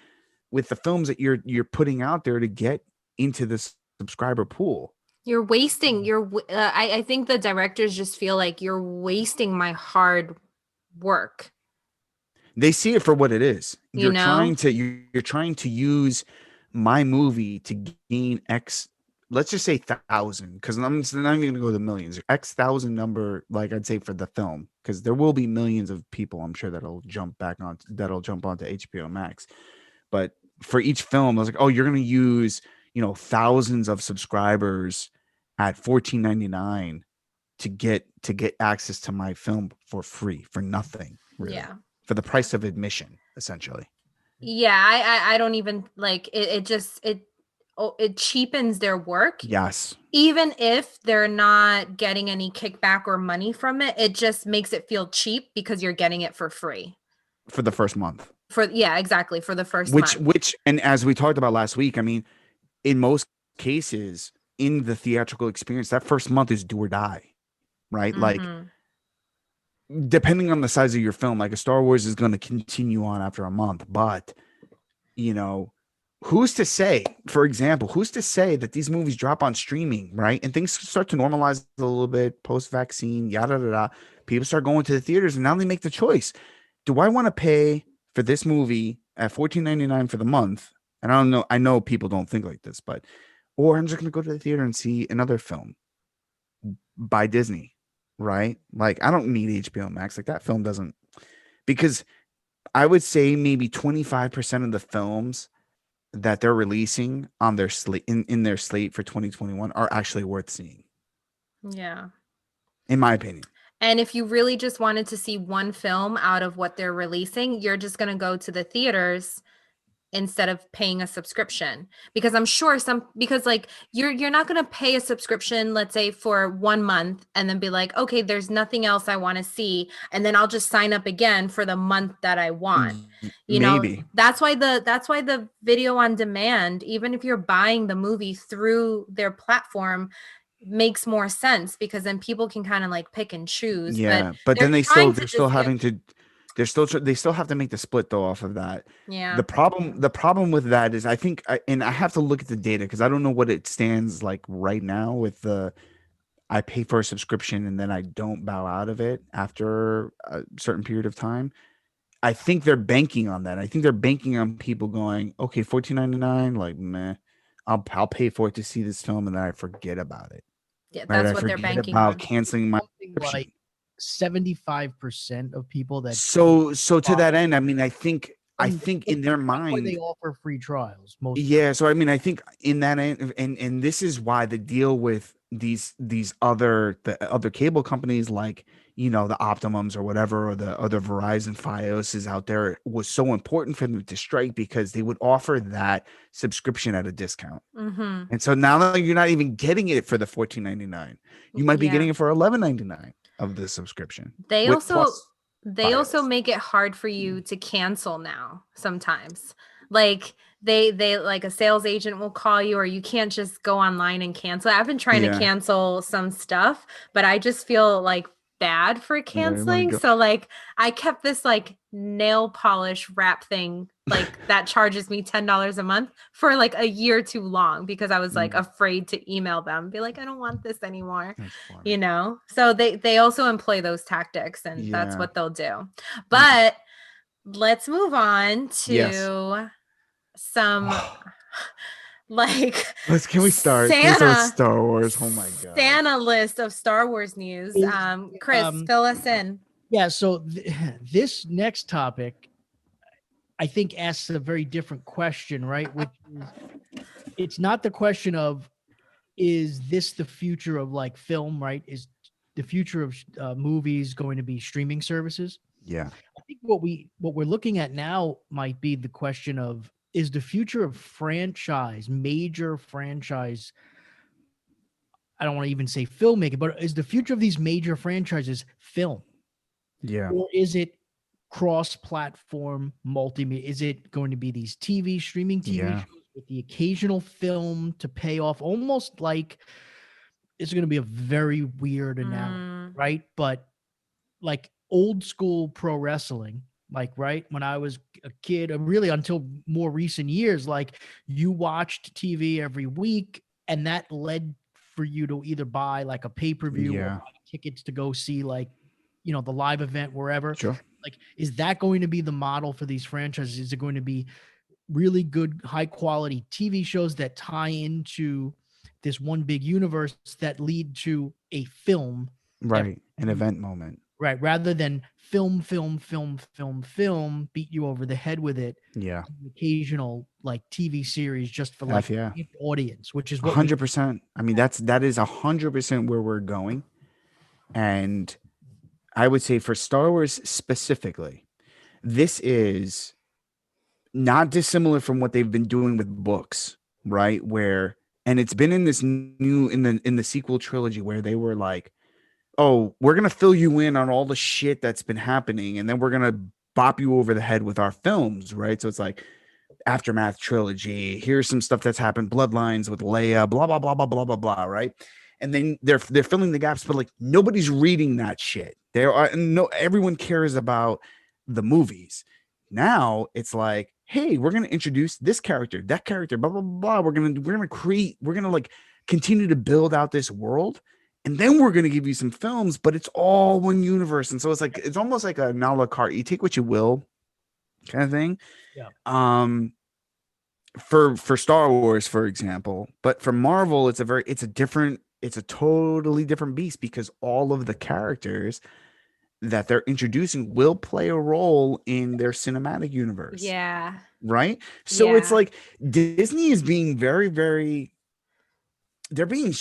with the films that you're putting out there to get into this subscriber pool. You're wasting I think the directors just feel like you're wasting my hard work. They see it for what it is. You're trying to use my movie to gain X, let's just say 1,000, because I'm not even going to go to millions. X thousand number, like I'd say for the film, because there will be millions of people, I'm sure, that'll jump onto HBO Max. But for each film, I was like, oh, you're going to use, thousands of subscribers at $14.99 to get access to my film for free, for nothing, really. Yeah. For the price of admission, essentially. Yeah, I don't even like it. It cheapens their work. Yes. Even if they're not getting any kickback or money from it, it just makes it feel cheap because you're getting it for free. For the first month. Exactly. For the first month. Which, and as we talked about last week, I mean, in most cases in the theatrical experience, that first month is do or die, right? Mm-hmm. Like, depending on the size of your film, like a Star Wars is going to continue on after a month, but, who's to say, for example, that these movies drop on streaming, right? And things start to normalize a little bit post-vaccine, yada, yada, yada. People start going to the theaters, and now they make the choice. Do I want to pay for this movie at $14.99 for the month? And I know people don't think like this, or I'm just going to go to the theater and see another film by Disney, right? Like, I don't need HBO Max. Like, that film doesn't, because I would say maybe 25% of the films that they're releasing on their slate in their slate for 2021 are actually worth seeing. Yeah. In my opinion. And if you really just wanted to see one film out of what they're releasing, you're just going to go to the theaters instead of paying a subscription, because I'm sure like you're not going to pay a subscription, let's say for 1 month, and then be like, okay, there's nothing else I want to see, and then I'll just sign up again for the month that I want. Maybe. That's why the video on demand, even if you're buying the movie through their platform, makes more sense, because then people can kind of like pick and choose. Yeah, but then they're still having to they still have to make the split though off of that. Yeah. The problem with that is I think and I have to look at the data because I don't know what it stands like right now with the I pay for a subscription and then I don't bow out of it after a certain period of time. I think they're banking on that. I think they're banking on people going, okay, $14.99, like meh, I'll pay for it to see this film and then I forget about it. Yeah, Right? that's I what they're forget banking about on. canceling my Something like 75% of people that so to that end, I mean, I think in their that's why mind they offer free trials most. yeah, so I mean, I think in that end, and this is why the deal with these other cable companies like the Optimums or whatever or the other Verizon Fios is out there was so important for them to strike because they would offer that subscription at a discount. Mm-hmm. And so now you're not even getting it for the $14.99. You might be getting it for $11.99 of the subscription. They Fios. also make it hard for you to cancel now sometimes. Like they like a sales agent will call you or you can't just go online and cancel. I've been trying to cancel some stuff, but I just feel like bad for canceling. So like I kept this like nail polish wrap thing like that charges me $10 a month for like a year too long because I was like afraid to email them, be like, I don't want this anymore, so they also employ those tactics and that's what they'll do. But let's move on to some like can we start with Star Wars? Oh my god, Santa list of Star Wars news. Chris, fill us in. Yeah, so this next topic I think asks a very different question, right? Which is, it's not the question of is this the future of like film, right? Is the future of movies going to be streaming services? Yeah, I think what we're looking at now might be the question of is the future of major franchise, I don't want to even say filmmaking, but is the future of these major franchises film? Yeah. Or is it cross-platform multimedia? Is it going to be these streaming TV shows with the occasional film to pay off? Almost like it's going to be a very weird analogy, right? But like old school pro wrestling, like right when I was a kid, really until more recent years, like you watched TV every week, and that led for you to either buy like a pay-per-view or buy tickets to go see like the live event wherever. Sure. Like, is that going to be the model for these franchises? Is it going to be really good, high quality TV shows that tie into this one big universe that lead to a film? Right. An event moment. Right. Rather than film, beat you over the head with it. Yeah. Occasional like TV series just for like audience, which is what 100%. I mean, that is 100% where we're going. And I would say for Star Wars specifically, this is not dissimilar from what they've been doing with books, right? And it's been in this new in the sequel trilogy where they were like, oh, we're gonna fill you in on all the shit that's been happening, and then we're gonna bop you over the head with our films, right? So it's like Aftermath trilogy. Here's some stuff that's happened, Bloodlines with Leia, blah blah blah blah blah blah blah, right? And then they're filling the gaps, but like nobody's reading that shit. Everyone cares about the movies. Now it's like, hey, we're gonna introduce this character, that character, blah blah blah. We're gonna like continue to build out this world, and then we're gonna give you some films, but it's all one universe. And so it's almost like a a la carte. You take what you will, kind of thing. Yeah. For Star Wars, for example, but for Marvel, it's a totally different beast because all of the characters that they're introducing will play a role in their cinematic universe. Yeah. Right. So it's like Disney is being very, very, they're being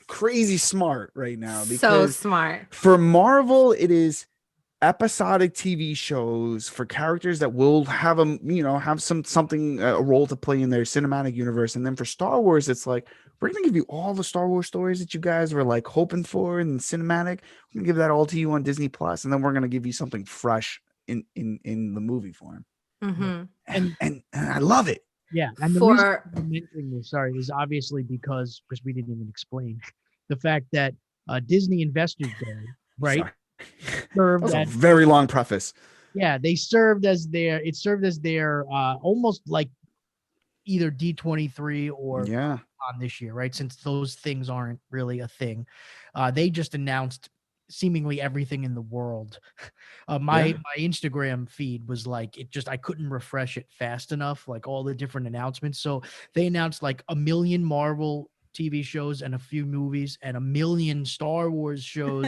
crazy smart right now. Because so smart. For Marvel, it is episodic TV shows for characters that will have a role to play in their cinematic universe. And then for Star Wars, it's like, we're going to give you all the Star Wars stories that you guys were like hoping for in cinematic. We're going to give that all to you on Disney Plus, and then we're going to give you something fresh in the movie form. Mm-hmm. And I love it. Yeah. And the reason I'm mentioning this, is obviously because we didn't even explain the fact that Disney Investors Day, right? served That's a as very long preface. yeah, they served as their almost like either D23 or Yeah. on this year, right? Since those things aren't really a thing. They just announced seemingly everything in the world. My Instagram feed was like I couldn't refresh it fast enough, like all the different announcements. So they announced like 1 million Marvel TV shows and a few movies and 1 million Star Wars shows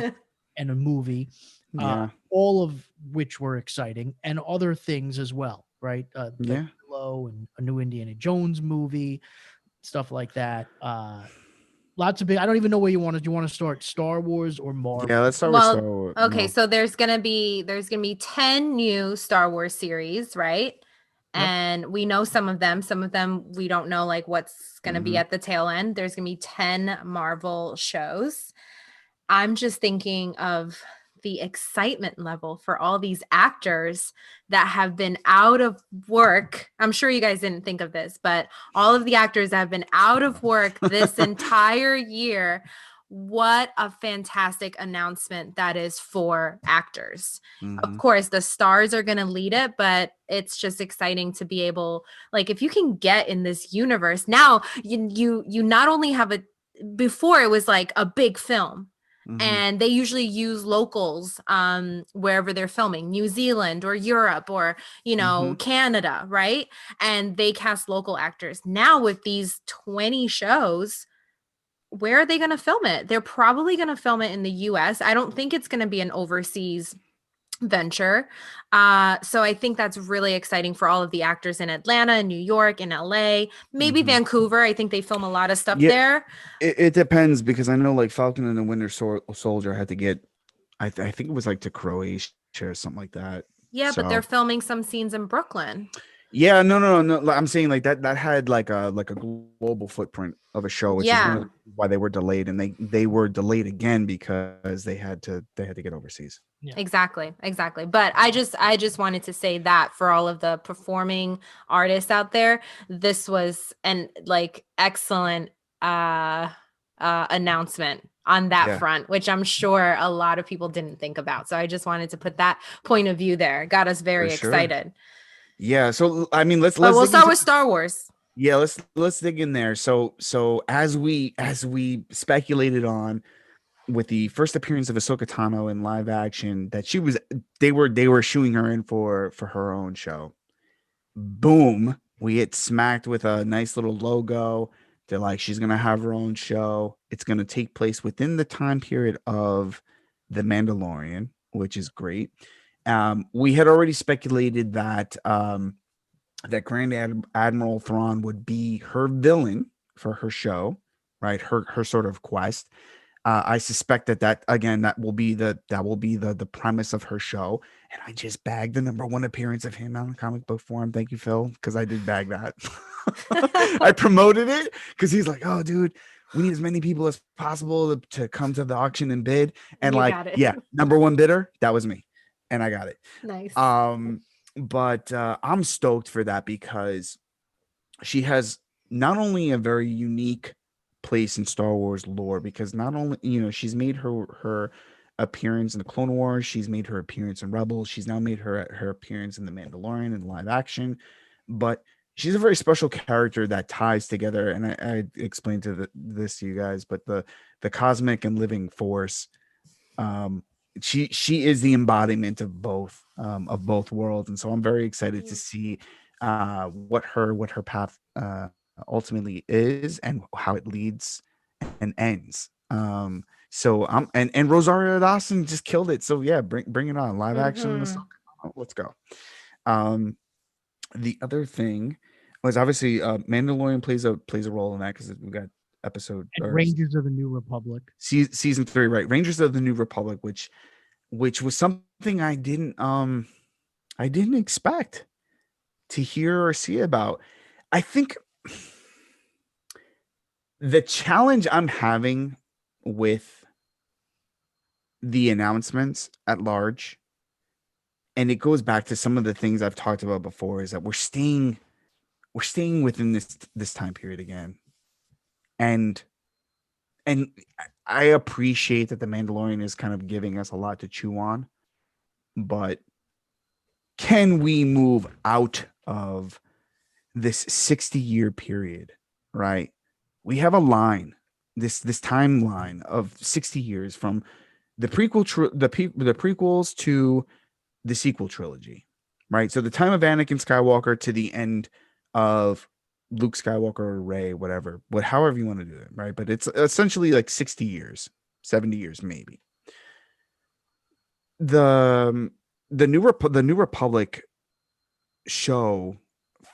and a movie. Yeah. All of which were exciting, and other things as well, right? Like Yeah. Willow and a new Indiana Jones movie, stuff like that. Lots of big. I don't even know where you want to. Do you want to start Star Wars or Marvel? Yeah, let's start with Star Well, Wars. okay, No. so there's gonna be 10 new Star Wars series, right? Yep. And we know some of them. Some of them we don't know like what's gonna be Mhm. at the tail end. There's gonna be 10 Marvel shows. I'm just thinking of the excitement level for all these actors that have been out of work. I'm sure you guys didn't think of this, but all of the actors that have been out of work this entire year. What a fantastic announcement that is for actors. Of Mhm. course, the stars are going to lead it, but it's just exciting to be able, like, if you can get in this universe now, you not only have before it was like a big film, Mhm. and they usually use locals wherever they're filming, New Zealand or Europe or Canada, right? And they cast local actors. Now with these 20 shows, where are they going to film it? They're probably going to film it in the US. I don't think it's going to be an overseas venture. So I think that's really exciting for all of the actors in Atlanta and New York and LA, maybe Mhm. Vancouver. I think they film a lot of stuff Yeah. there. It depends, because I know like Falcon and the Winter Soldier had to get, I think it was like to Croatia or something like that. Yeah, but they're So filming some scenes in Brooklyn. yeah, no. I'm saying like that had like a global footprint of a show, which is one of Yeah, the reasons why they were delayed, and they were delayed again because they had to get overseas. Yeah. exactly. But I just wanted to say that for all of the performing artists out there, this was an like excellent announcement on that Yeah, front, which I'm sure a lot of people didn't think about. So I just wanted to put that point of view there. Got us for very sure. excited. Yeah, so I mean, But let's we'll dig start into with Star Wars. yeah, let's dig in there. So as we speculated on with the first appearance of Ahsoka Tano in live action, that they were shooing her in for her own show. Boom, we get smacked with a nice little logo. They're like, she's gonna have her own show. It's gonna take place within the time period of the Mandalorian, which is great. We had already speculated that that Admiral Thrawn would be her villain for her show, right? Her sort of quest. I suspect that again that will be the premise of her show. And I just bagged the #1 appearance of him on comic book form. Thank you, Phil, because I did bag that. I promoted it because he's like, "Oh, dude, we need as many people as possible to come to the auction and bid." And You like, got it. yeah, #1 bidder, that was me, and I got it. Nice. But I'm stoked for that because she has not only a very unique place in Star Wars lore, because not only she's made her appearance in the Clone Wars, she's made her appearance in Rebels, she's now made her appearance in the Mandalorian in live action, but she's a very special character that ties together, and I explained this to you guys, but the cosmic and living force. She is the embodiment of both worlds, and so I'm very excited to see what her path ultimately is and how it leads and ends. So and Rosario Dawson just killed it. So yeah, bring it on, live action. Let's go. The other thing was obviously Mandalorian plays a role in that, because we got episode And or Rangers of the New Republic. season 3, right? Rangers of the New Republic, which was something I didn't expect to hear or see about. I think the challenge I'm having with the announcements at large, and it goes back to some of the things I've talked about before, is that we're staying within this time period again. And and I appreciate that the Mandalorian is kind of giving us a lot to chew on, but can we move out of this 60-year period, right? We have a line, this timeline of 60 years from the prequels to the sequel trilogy, right? So the time of Anakin Skywalker to the end of Luke Skywalker or Rey, whatever, however you want to do it, right? But it's essentially like 60 years, 70 years, maybe. The New Republic show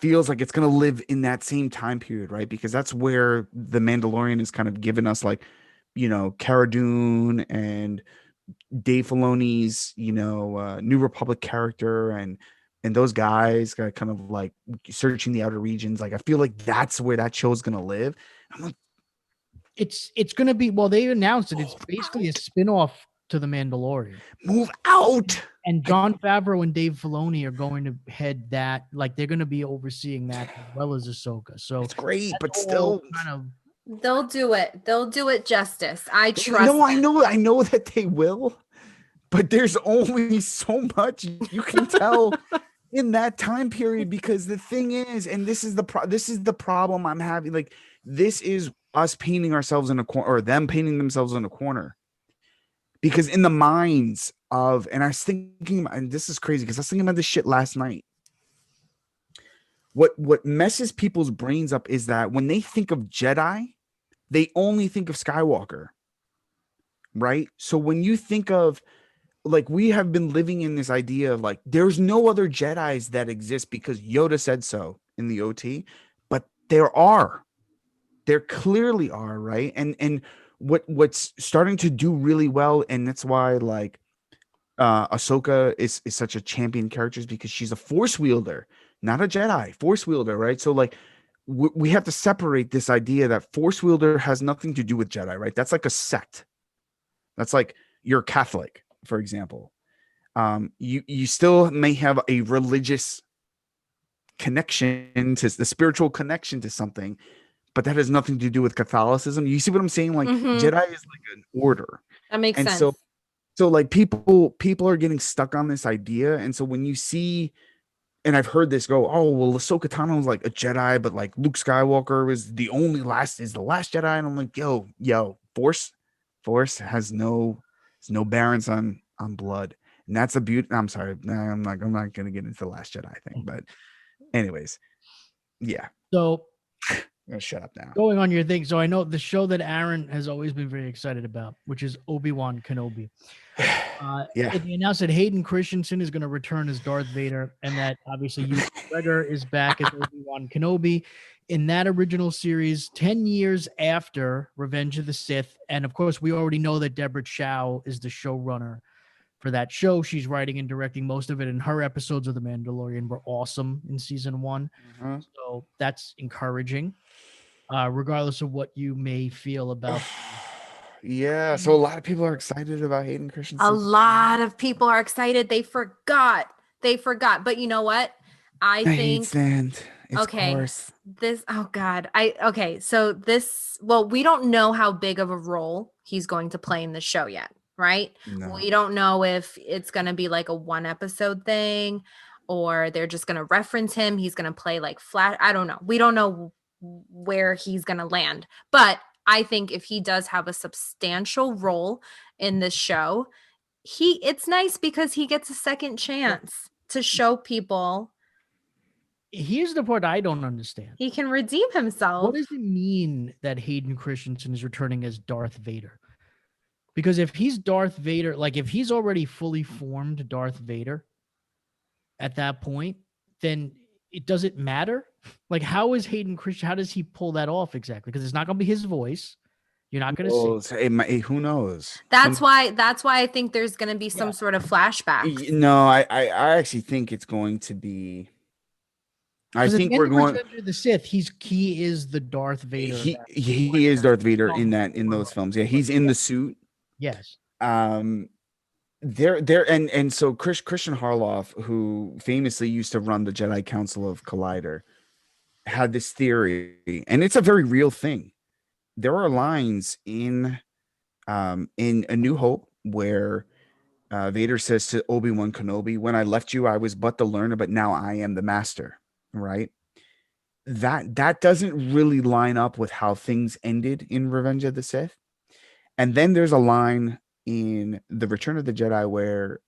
feels like it's going to live in that same time period, right? Because that's where the Mandalorian is kind of given us, like, you know, Cara Dune and Dave Filoni's, you know, New Republic character, and those guys got kind of like searching the outer regions. Like, I feel like that's where that show is going to live. I'm like, it's going to be, well, they announced it. It's basically a spin-off to the Mandalorian. Move out. And Jon Favreau and Dave Filoni are going to head that, like they're going to be overseeing that as well as Ahsoka. So it's great, but still kind of, they'll do it. They'll do it justice. I trust. No, I know that they will, but there's only so much you can tell in that time period, because the thing is, and this is the problem I'm having. Like, this is us painting ourselves in a corner, or them painting themselves in a corner. Because in the minds of, and I was thinking, and this is crazy because I was thinking about this shit last night. What messes people's brains up is that when they think of Jedi, they only think of Skywalker, right? So when you think of, like, we have been living in this idea of like, there's no other Jedis that exist because Yoda said so in the OT, but there clearly are, right? And what's starting to do really well, and that's why like Ahsoka is such a champion character, is because she's a Force wielder, not a Jedi. Force wielder, right? So like we have to separate this idea that Force wielder has nothing to do with Jedi, right? That's like a sect. That's like you're Catholic, for example. You still may have a religious connection to the spiritual connection to something, but that has nothing to do with Catholicism. You see what I'm saying? Like, Jedi is like an order. That makes sense. So like people are getting stuck on this idea. And so when you see, and I've heard this go, oh, well, Ahsoka Tano is like a Jedi, but like Luke Skywalker is the last Jedi. And I'm like, yo, Force has no bearance on blood. And that's a beauty. I'm sorry. I'm not going to get into the Last Jedi thing, but anyways, yeah. So I'm gonna shut up now. Going on your thing. So I know the show that Aaron has always been very excited about, which is Obi-Wan Kenobi. Yeah. They announced that Hayden Christensen is going to return as Darth Vader, and that obviously Ewan McGregor is back as Obi-Wan Kenobi in that original series 10 years after Revenge of the Sith. And of course, we already know that Deborah Chow is the showrunner for that show. She's writing and directing most of it, and her episodes of The Mandalorian were awesome in season 1. So that's encouraging, regardless of what you may feel about. Yeah, so a lot of people are excited about Hayden Christensen. A lot of people are excited. They forgot. But you know what? I think okay. This, oh God. Well, we don't know how big of a role he's going to play in the show yet, right? No. We don't know if it's going to be like a 1 episode thing, or they're just going to reference him. He's going to play like Flash. I don't know. We don't know where he's going to land. But I think if he does have a substantial role in this show, it's nice because he gets a second chance to show people. Here's the part I don't understand. He can redeem himself. What does it mean that Hayden Christensen is returning as Darth Vader? Because if he's Darth Vader, like if he's already fully formed Darth Vader at that point, then it doesn't matter. Like, how is Hayden Christensen? How does he pull that off exactly? Because it's not going to be his voice. You're not going to see. Who knows? That's why I think there's going to be some sort of flashback. No, I actually think it's going to be. I think we're going. Revenge of the Sith. He is the Darth Vader. He is Darth Vader in those films. Yeah, he's in the suit. Yes. So Christian Harloff, who famously used to run the Jedi Council of Collider, had this theory, and it's a very real thing, there are lines in A New Hope where Vader says to Obi-Wan Kenobi, "When I left you, I was but the learner, but now I am the master." Right? That doesn't really line up with how things ended in Revenge of the Sith. And then there's a line in The Return of the Jedi where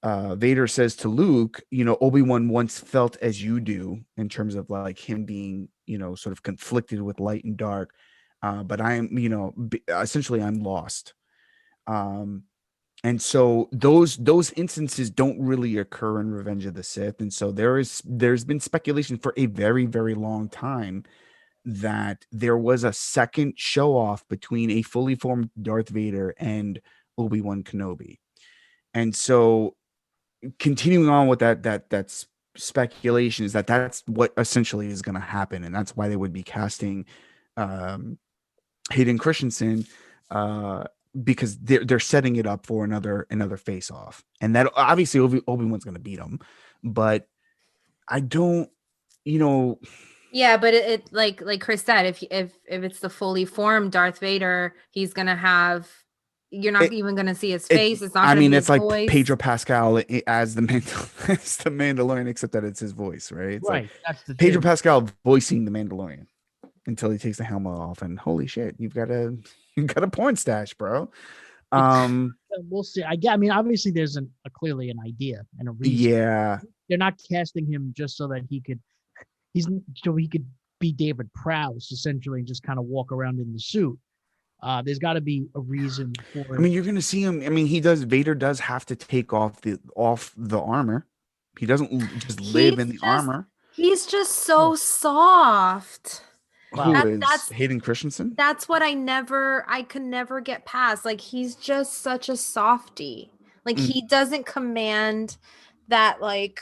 Vader says to Luke, Obi-Wan once felt as you do, in terms of like him being, sort of conflicted with light and dark. But I am, essentially I'm lost. And so those instances don't really occur in Revenge of the Sith. And so there's been speculation for a very, very long time that there was a second show off between a fully formed Darth Vader and Obi-Wan Kenobi. And so continuing on with that's speculation, is that's what essentially is going to happen. And that's why they would be casting Hayden Christensen, because they're setting it up for another face off. And that obviously Obi-Wan's going to beat him, but I don't, Yeah, but it like Chris said, if it's the fully formed Darth Vader, he's gonna have. You're not even gonna see his face. It's not. I mean, be it's like voice. Pedro Pascal as the Mandalorian, except that it's his voice, right? It's right. Like That's the Pedro thing. Pascal voicing the Mandalorian until he takes the helmet off, and holy shit, you've got a porn stash, bro. We'll see. I mean, obviously, there's clearly an idea and a reason. Yeah, They're not casting him just so that he could be David Prowse essentially, and just kind of walk around in the suit. There's got to be a reason for it. I mean, you're gonna see him. I mean, Vader does have to take off the armor. He doesn't just live in the armor. He's just so soft. Who is Hayden Christensen? That's what I could never get past. Like, he's just such a softie. Like, he doesn't command that like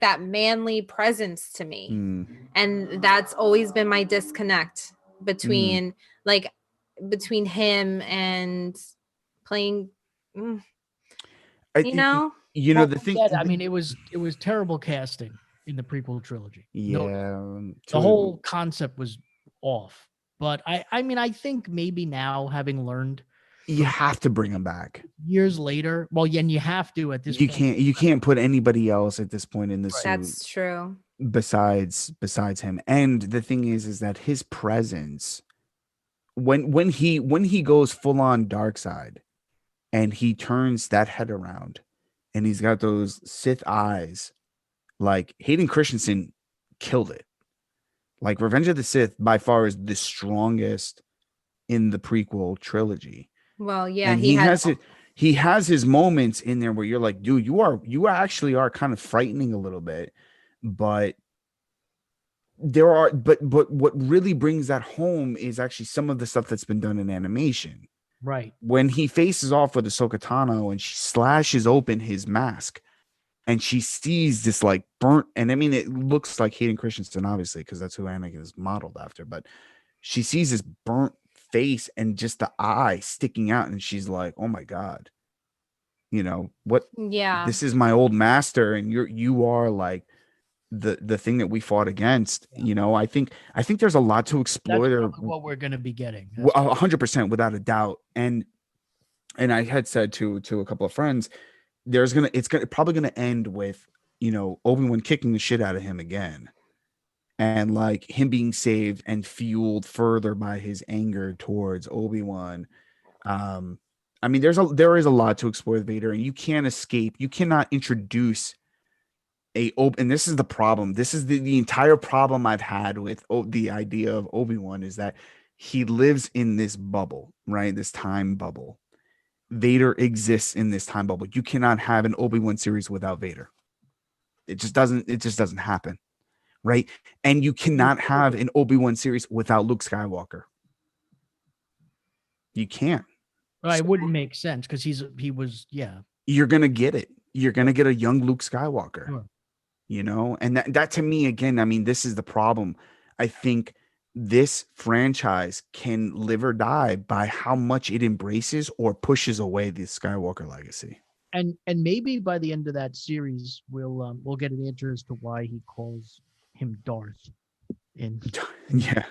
that manly presence to me. And that's always been my disconnect between between him and playing the thing, I mean, it was terrible casting in the prequel trilogy. Yeah, the whole concept was off. But I mean, I think maybe now, having learned, you have to bring him back years later. Well, yeah, and you have to at this point. You can't put anybody else at this point in the suit. That's true. Besides him. And the thing is that his presence, when he goes full on dark side and he turns that head around and he's got those Sith eyes, like Hayden Christensen killed it. Like Revenge of the Sith by far is the strongest in the prequel trilogy. Well, yeah, and he has his moments in there where you're like, dude, you actually are kind of frightening a little bit, but what really brings that home is actually some of the stuff that's been done in animation. Right. When he faces off with Ahsoka Tano and she slashes open his mask and she sees this like burnt, and I mean, it looks like Hayden Christensen, obviously, because that's who Anakin is modeled after, but she sees this burnt face and just the eye sticking out, and she's like, oh my God, what? Yeah, this is my old master, and you are like the thing that we fought against. I think there's a lot to explore there. What we're going to be getting 100% without a doubt. And I had said to a couple of friends, it's probably gonna end with Obi-Wan kicking the shit out of him again, and like him being saved and fueled further by his anger towards Obi-Wan. I mean, there is a lot to explore with Vader, and you can't escape. You cannot introduce and this is the problem. This is the entire problem I've had with the idea of Obi-Wan, is that he lives in this bubble, right? This time bubble. Vader exists in this time bubble. You cannot have an Obi-Wan series without Vader. It just doesn't happen, right? And you cannot have an Obi-Wan series without Luke Skywalker. You can't. Well, it wouldn't make sense because he was. You're gonna get it. You're gonna get a young Luke Skywalker. Sure. And that to me, again, I mean, this is the problem. I think this franchise can live or die by how much it embraces or pushes away the Skywalker legacy. And maybe by the end of that series, we'll get an answer as to why he calls him Darth. Yeah.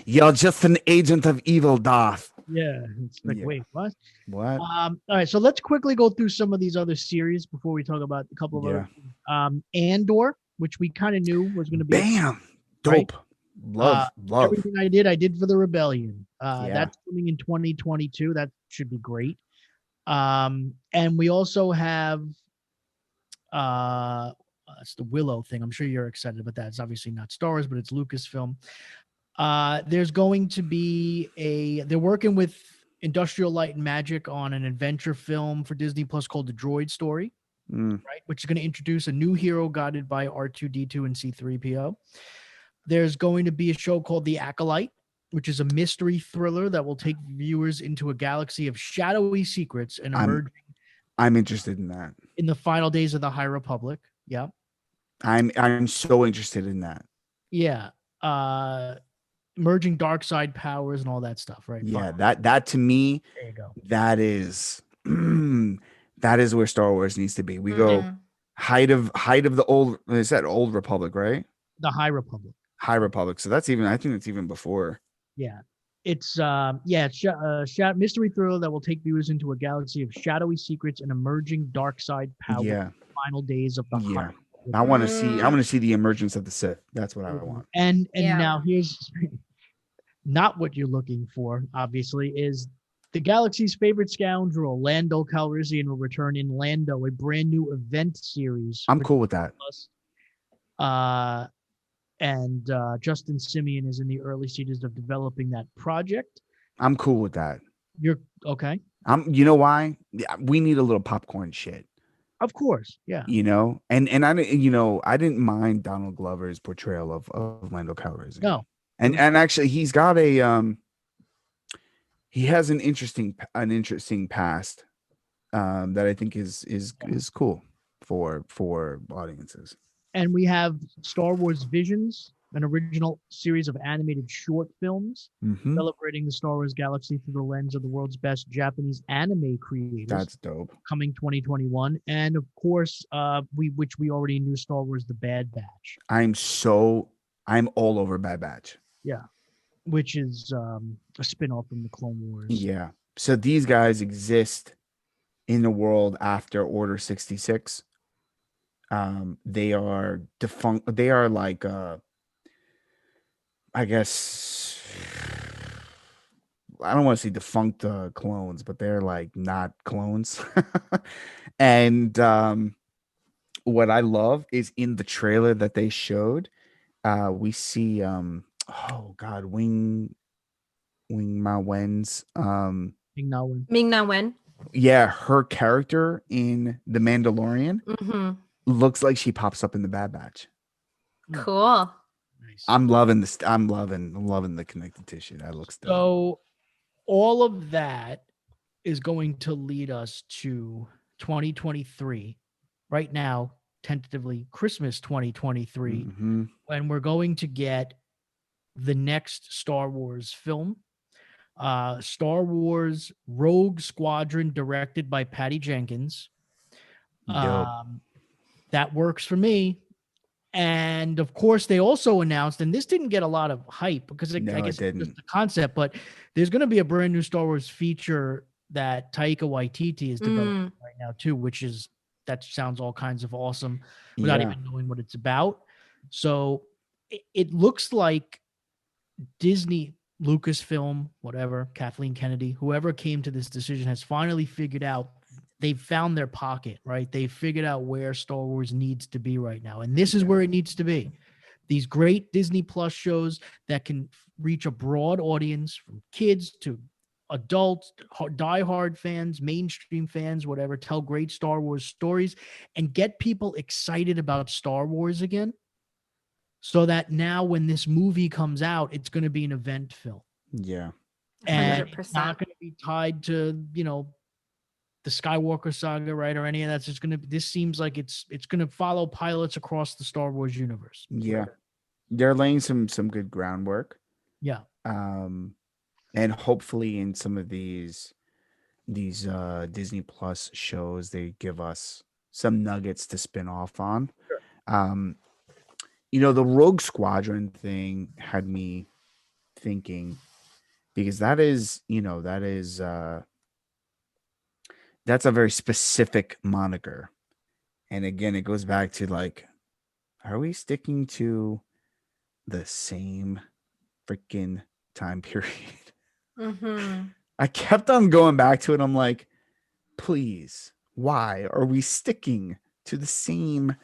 You're just an agent of evil, Darth. Yeah, it's like, Yeah. wait, what? What? All right, so let's quickly go through some of these other series before we talk about a couple of Yeah. other. Andor, which we kind of knew was going to be Bam. right? Dope. Love. Everything I did for the rebellion. Yeah. That's coming in 2022. That should be great. And we also have it's the Willow thing. I'm sure you're excited about that. It's obviously not Star Wars, but it's Lucasfilm. There's going to be they're working with Industrial Light and Magic on an adventure film for Disney Plus called The Droid Story, right? Which is going to introduce a new hero guided by R2D2 and C3PO. There's going to be a show called The Acolyte, which is a mystery thriller that will take viewers into a galaxy of shadowy secrets and emerging. I'm interested in that. In the final days of the High Republic. Yeah. I'm so interested in that. Yeah. Emerging dark side powers and all that stuff, right? Yeah, that to me, there you go. That is that is where Star Wars needs to be. We go height of the old, is that Old Republic, right? The High Republic. High Republic. So that's even, I think it's even before. Yeah. It's mystery thriller that will take viewers into a galaxy of shadowy secrets and emerging dark side powers. Yeah. Final days of the High Republic. I want to see the emergence of the Sith. That's what I want. And now here's not what you're looking for, obviously, is the galaxy's favorite scoundrel, Lando Calrissian, will return in Lando, a brand new event series. I'm cool with that. And Justin Simeon is in the early stages of developing that project. I'm cool with that. You're okay. You know why? We need a little popcorn shit. Of course, yeah. You know, and I didn't mind Donald Glover's portrayal of Lando Calrissian. No, and actually, he's got he has an interesting past that I think is cool for audiences. And we have Star Wars Visions, an original series of animated short films celebrating the Star Wars galaxy through the lens of the world's best Japanese anime creators. That's dope. Coming 2021. And of course, which we already knew, Star Wars The Bad Batch. I'm all over Bad Batch. Yeah. Which is a spin-off from the Clone Wars. Yeah. So these guys exist in the world after Order 66. They are defunct. They are like, I guess, I don't want to say defunct clones, but they're like not clones. And what I love is in the trailer that they showed, we see, Wing Ma Wen's, Ming Na Wen. Yeah, her character in The Mandalorian looks like she pops up in the Bad Batch. Cool. Nice. I'm loving this. I'm loving the connected tissue. That looks dope. So all of that is going to lead us to 2023. Right now, tentatively Christmas 2023, when we're going to get the next Star Wars film. Star Wars Rogue Squadron, directed by Patty Jenkins. That works for me. And of course, they also announced, and this didn't get a lot of hype because I guess it's just the concept, but there's going to be a brand new Star Wars feature that Taika Waititi is developing right now too, that sounds all kinds of awesome without even knowing what it's about. So it looks like Disney, Lucasfilm, whatever, Kathleen Kennedy, whoever came to this decision has finally figured out, they've found their pocket, right? They've figured out where Star Wars needs to be right now. And this is where it needs to be. These great Disney Plus shows that can reach a broad audience from kids to adults, diehard fans, mainstream fans, whatever, tell great Star Wars stories and get people excited about Star Wars again. So that now when this movie comes out, it's going to be an event film. Yeah. And 100%. it's not going to be tied to, the Skywalker saga, right? Or any of that. So this seems like it's going to follow pilots across the Star Wars universe. Yeah. They're laying some good groundwork. Yeah. And hopefully in some of these Disney Plus shows, they give us some nuggets to spin off on. Sure. The Rogue Squadron thing had me thinking, because that is that's a very specific moniker. And again, it goes back to like, are we sticking to the same freaking time period? I kept on going back to it. I'm like, please, why are we sticking to the same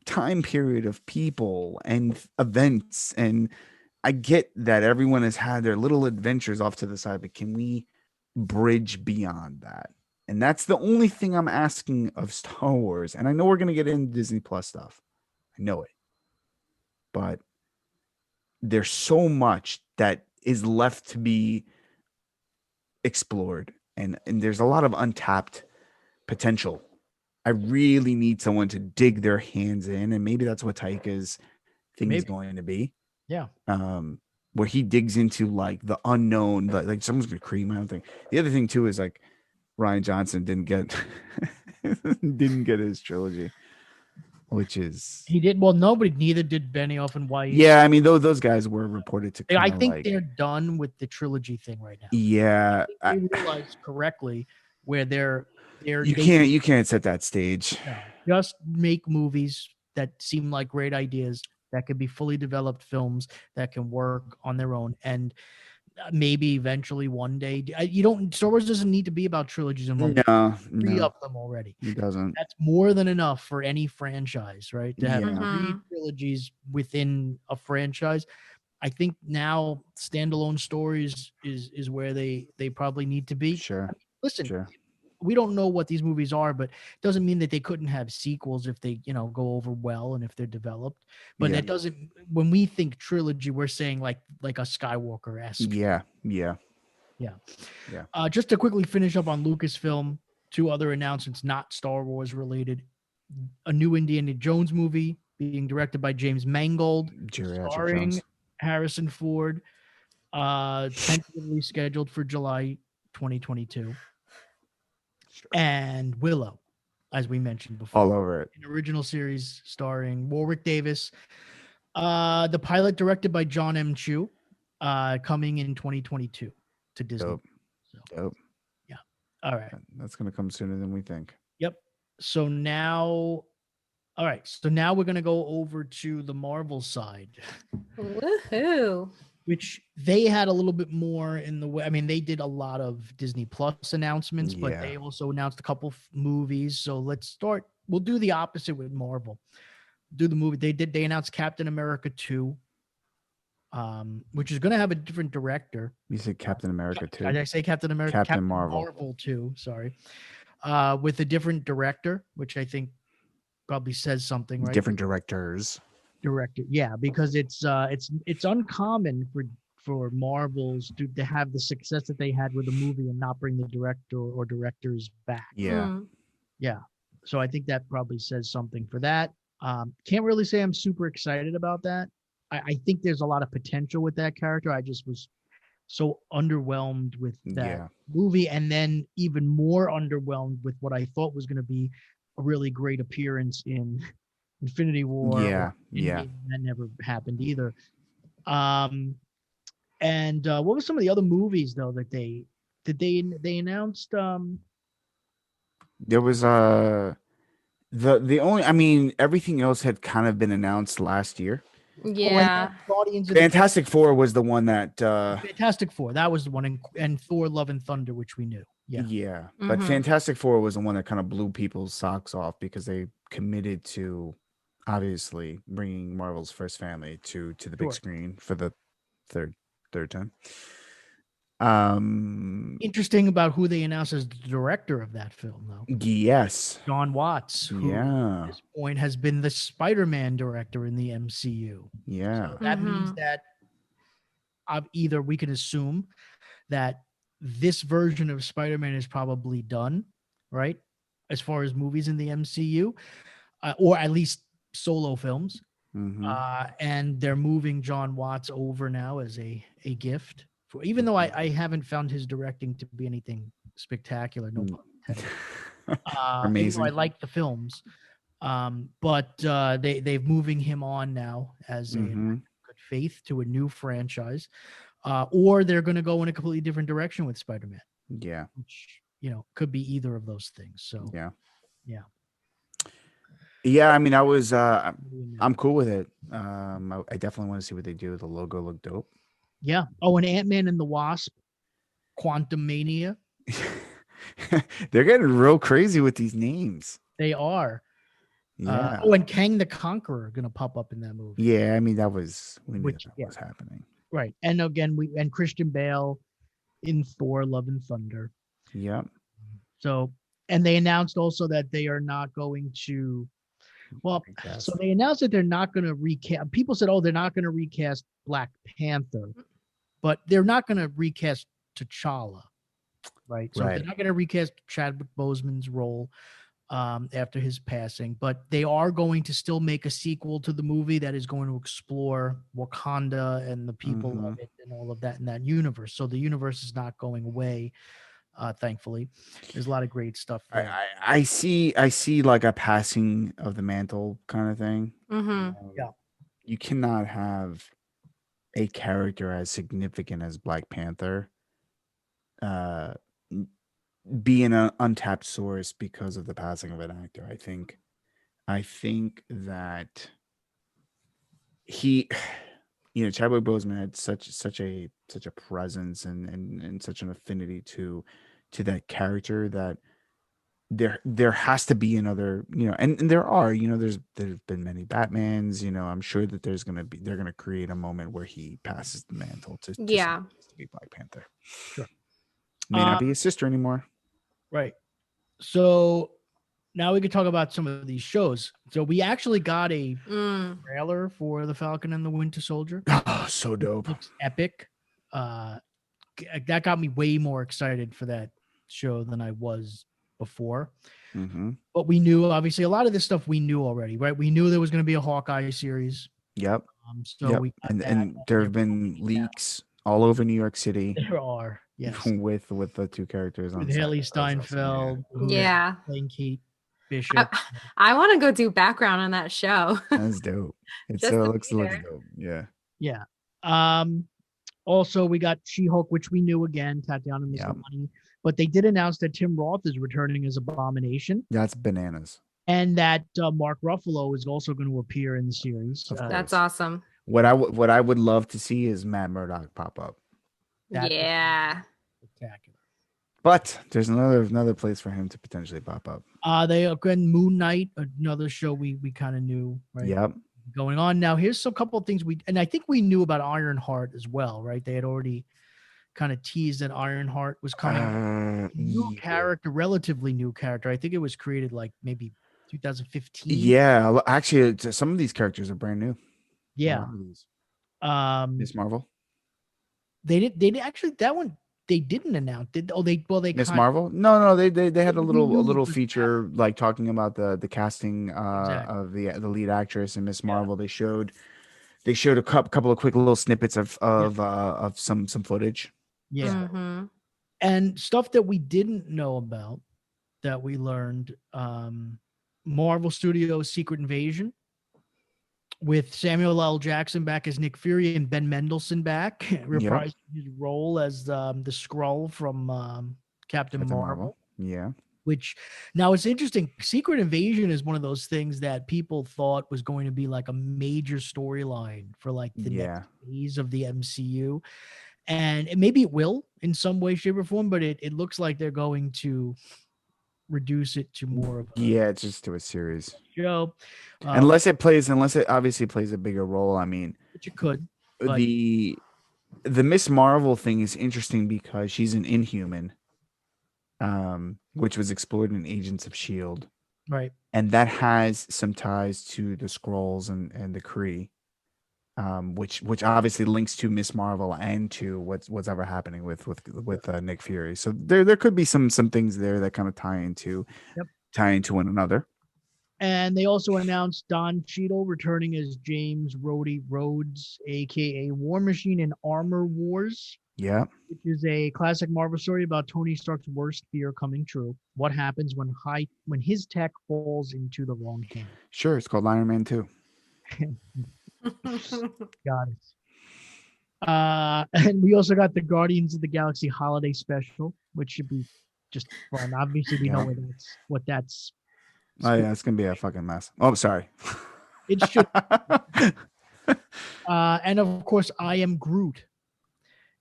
time period of people and events? And I get that everyone has had their little adventures off to the side, but can we bridge beyond that? And that's the only thing I'm asking of Star Wars. And I know we're going to get into Disney Plus stuff. I know it. But there's so much that is left to be explored. And there's a lot of untapped potential. I really need someone to dig their hands in. And maybe that's what Taika's thing is going to be. Yeah. Where he digs into like the unknown, like someone's going to create my own thing. The other thing too is like, Rian Johnson didn't get his trilogy, which is he did well. Neither did Benioff and Weiss. Yeah, I mean those guys were reported to. I think they're done with the trilogy thing right now. Yeah, I realized correctly where they're you can't set that stage. No, just make movies that seem like great ideas that can be fully developed films that can work on their own, and maybe eventually one day Star Wars doesn't need to be about trilogies and three of them already. It doesn't. That's more than enough for any franchise, right? To have 3 trilogies within a franchise. I think now standalone stories is where they probably need to be. Sure. Listen, we don't know what these movies are, but it doesn't mean that they couldn't have sequels if they, go over well and if they're developed. But that doesn't. When we think trilogy, we're saying like a Skywalker-esque. Yeah. Just to quickly finish up on Lucasfilm, 2 other announcements not Star Wars related: a new Indiana Jones movie being directed by James Mangold, starring Harrison Ford, tentatively scheduled for July 2022. And Willow, as we mentioned before. All over it. An original series starring Warwick Davis. The pilot directed by John M. Chu, coming in 2022 to Disney. Dope. Yeah. All right. That's going to come sooner than we think. Yep. So now we're going to go over to the Marvel side. Woohoo. Which they had a little bit more in the way. I mean, they did a lot of Disney Plus announcements, but they also announced a couple movies. So let's start. We'll do the opposite with Marvel. Do the movie. They announced Captain America 2, which is going to have a different director. You said Captain America 2. Did I say Captain America? Captain Marvel. Marvel 2, sorry. With a different director, which I think probably says something, right? Different directors. Yeah, because it's uncommon for Marvels to have the success that they had with a movie and not bring the director or directors back. Yeah. So I think that probably says something for that. Can't really say I'm super excited about that. I think there's a lot of potential with that character. I just was so underwhelmed with that movie, and then even more underwhelmed with what I thought was going to be a really great appearance in Infinity War. That never happened either. And what were some of the other movies though that they announced? There was the only, I mean, everything else had kind of been announced last year. Yeah. Fantastic Four was the one that Fantastic Four, that was the one, and Thor Love and Thunder, which we knew. But Fantastic Four was the one that kind of blew people's socks off because they committed to obviously bringing Marvel's first family to the big screen for the third time. Interesting about who they announced as the director of that film, though. Yes, John Watts, who at this point has been the Spider-Man director in the MCU. So that means that either we can assume that this version of Spider-Man is probably done, right, as far as movies in the MCU, or at least solo films. And they're moving John Watts over now as a gift. Even though I haven't found his directing to be anything spectacular, no pun intended. Amazing. I like the films, but they've moving him on now as a good faith to a new franchise. or they're going to go in a completely different direction with Spider-Man, Yeah. which could be either of those things. So Yeah. yeah. Yeah, I mean, I'm cool with it. I definitely want to see what they do. The logo looked dope. Yeah. Oh, and Ant-Man and the Wasp, Quantum Mania. They're getting real crazy with these names. They are. Yeah. And Kang the Conqueror are going to pop up in that movie. Yeah, I mean, we knew that yeah. was happening. Right. And again, and Christian Bale in Thor: Love and Thunder. Yep. So, and they announced also that they are not going to. Well, so they announced that they're not going to recast. People said, "Oh, they're not going to recast Black Panther," but they're not going to recast T'Challa, right? So they're not going to recast Chadwick Boseman's role after his passing, but they are going to still make a sequel to the movie that is going to explore Wakanda and the people of it and all of that in that universe. So the universe is not going away. Thankfully, there's a lot of great stuff there. I see like a passing of the mantle kind of thing. Yeah. You cannot have a character as significant as Black Panther be an untapped source because of the passing of an actor. I think that he, Chadwick Boseman had such a presence and such an affinity to that character that there has to be another, and there are, there's been many Batmans, I'm sure that they're gonna create a moment where he passes the mantle to be Black Panther. Sure. May not be his sister anymore. Right. So now we can talk about some of these shows. So we actually got a trailer for The Falcon and the Winter Soldier. Oh, so dope. It looks epic. That got me way more excited for that show than I was before. But we knew, obviously, a lot of this stuff we knew already, right? We knew there was going to be a Hawkeye series. Yep. We and there have been leaks all over New York City. There are, yes, with the two characters on with Haley Steinfeld, playing Kate Bishop. I want to go do background on that show. That's dope. It looks dope. Yeah. Yeah. Also, we got She-Hulk, which we knew again, Tatiana Maslany, but they did announce that Tim Roth is returning as Abomination. That's bananas. And that Mark Ruffalo is also going to appear in the series. That's awesome. What I would love to see is Matt Murdock pop up. Yeah. Spectacular. But there's another place for him to potentially pop up. They again, Moon Knight, another show we kind of knew, right? Yep. Going on now. Here's a couple of things and I think we knew about Ironheart as well, right? They had already kind of teased that Ironheart was coming. New character, relatively new character. I think it was created like maybe 2015. Yeah, actually, some of these characters are brand new. Yeah. Miss Marvel. They did actually that one. They didn't announce. They Miss Marvel? No, they had a little feature like talking about the casting of the lead actress in Miss Marvel. They showed a couple of quick little snippets of some footage. Yeah. And stuff that we didn't know about that we learned. Marvel Studios' Secret Invasion with Samuel L. Jackson back as Nick Fury and Ben Mendelsohn back reprising his role as the Skrull from Captain Marvel. Yeah. Which now it's interesting. Secret Invasion is one of those things that people thought was going to be like a major storyline for like the next phase of the MCU. And maybe it will in some way, shape, or form, but it looks like they're going to reduce it to more of it's just to a series show. Unless it obviously plays a bigger role. I mean, which it could. The Miss Marvel thing is interesting because she's an Inhuman, which was explored in Agents of S.H.I.E.L.D. Right. And that has some ties to the Skrulls and the Kree. Which obviously links to Miss Marvel and to what's ever happening with Nick Fury. So there could be some things there that kind of tie into one another. And they also announced Don Cheadle returning as James Rhodey Rhodes, aka War Machine in Armor Wars. Yeah, which is a classic Marvel story about Tony Stark's worst fear coming true. What happens when his tech falls into the wrong hand? Sure, it's called Iron Man 2. Got it. And we also got the Guardians of the Galaxy holiday special, which should be just fun. Obviously, we know what that's. Oh yeah, it's gonna be a fucking mess. Oh, sorry. It should. And of course, I Am Groot.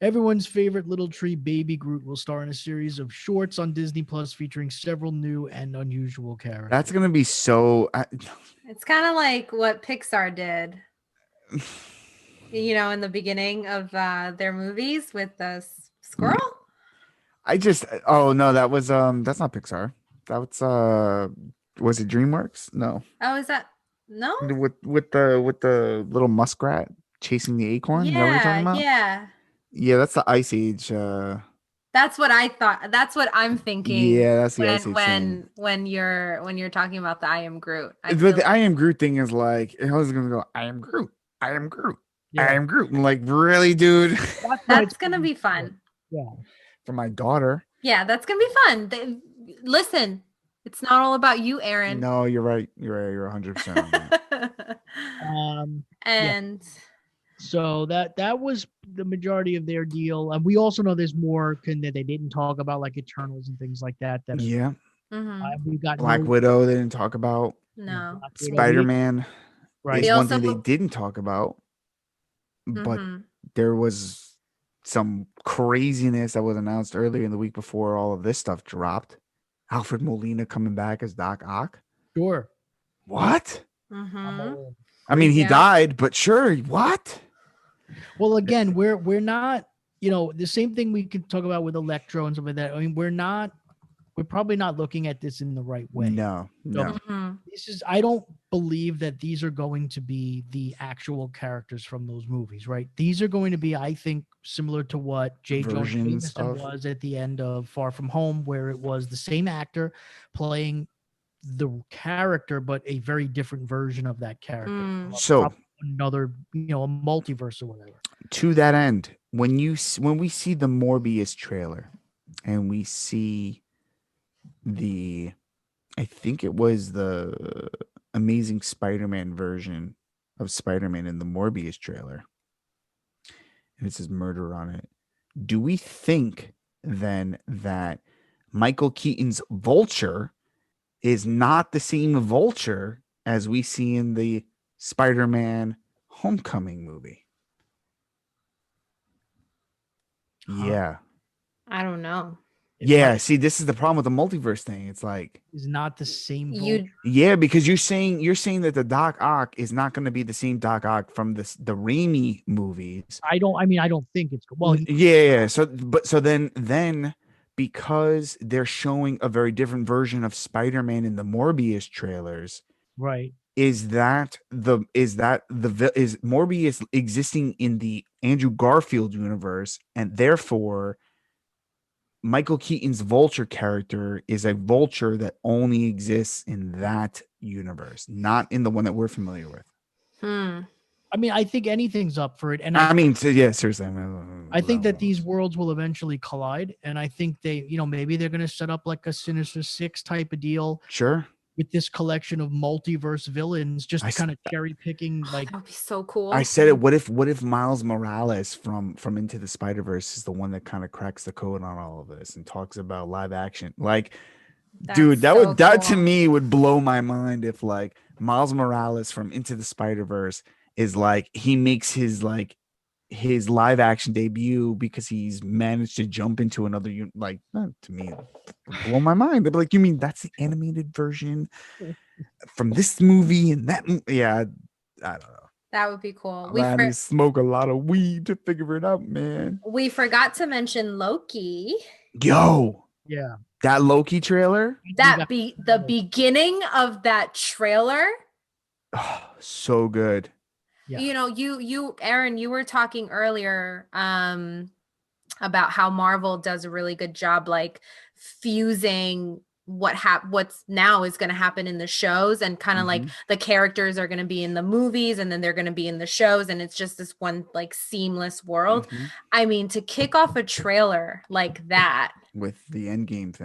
Everyone's favorite little tree, Baby Groot, will star in a series of shorts on Disney Plus featuring several new and unusual characters. That's gonna be so. It's kind of like what Pixar did, in the beginning of their movies with the squirrel. Oh no, that's not Pixar. That's was it DreamWorks? No. Oh, is that no? With the little muskrat chasing the acorn. You know what you're talking about? Yeah. Yeah, that's the Ice Age. That's what I thought. That's what I'm thinking. Yeah, that's the Ice Age thing. When you're talking about the I Am Groot. But the I Am Groot thing is like, I was gonna go, I am Groot. I am Groot. Yeah. I am Groot. I'm like, really, dude? That's gonna be fun. Yeah. For my daughter. Yeah, that's gonna be fun. Listen, it's not all about you, Aaron. No, you're right. You're 100%. And so that was the majority of their deal. And we also know there's more that they didn't talk about, like Eternals and things like that. Yeah. Mm-hmm. We got Black Widow. They didn't talk about. No. Spider-Man. Right. Is one thing they didn't talk about. But there was some craziness that was announced earlier in the week before all of this stuff dropped. Alfred Molina coming back as Doc Ock. Sure. What? Mm-hmm. I mean, he died, but sure. What? Well, again, we're not, the same thing we could talk about with Electro and stuff like that. I mean, we're probably not looking at this in the right way. No. I don't believe that these are going to be the actual characters from those movies, right? These are going to be, I think, similar to what J. Jonah Jameson was at the end of Far From Home, where it was the same actor playing the character, but a very different version of that character. So another, a multiverse or whatever. To that end, when we see the Morbius trailer and we see I think it was the Amazing Spider-Man version of Spider-Man in the Morbius trailer, and it says murder on it. Do we think then that Michael Keaton's Vulture is not the same Vulture as we see in the Spider-Man Homecoming movie? Yeah. I don't know. See, this is the problem with the multiverse thing. It's like it's not the same. Yeah, because you're saying that the Doc Ock is not going to be the same Doc Ock from the Raimi movies. I don't think it's well. Yeah. So then because they're showing a very different version of Spider-Man in the Morbius trailers, right? Is Morbius existing in the Andrew Garfield universe, and therefore Michael Keaton's Vulture character is a Vulture that only exists in that universe, not in the one that we're familiar with. I mean, I think anything's up for it. And seriously. I think that these worlds will eventually collide. And I think they, maybe they're going to set up like a Sinister Six type of deal. Sure. With this collection of multiverse villains, just kind of cherry picking, like that would be so cool. I said it. What if Miles Morales from Into the Spider-Verse is the one that kind of cracks the code on all of this and talks about live action? Like, dude, that to me would blow my mind if like Miles Morales from Into the Spider-Verse is like he makes his live action debut because he's managed to jump into another to me blow my mind. They'd be like, you mean that's the animated version from this movie and that I don't know. That would be cool. I need to smoke a lot of weed to figure it out, man. We forgot to mention Loki. Yo, yeah, that Loki trailer, the beginning of that trailer, so good. Yeah. You Aaron, you were talking earlier about how Marvel does a really good job like fusing what's now is going to happen in the shows, and kind of like the characters are going to be in the movies and then they're going to be in the shows, and it's just this one like seamless world. I mean, to kick off a trailer like that with the Endgame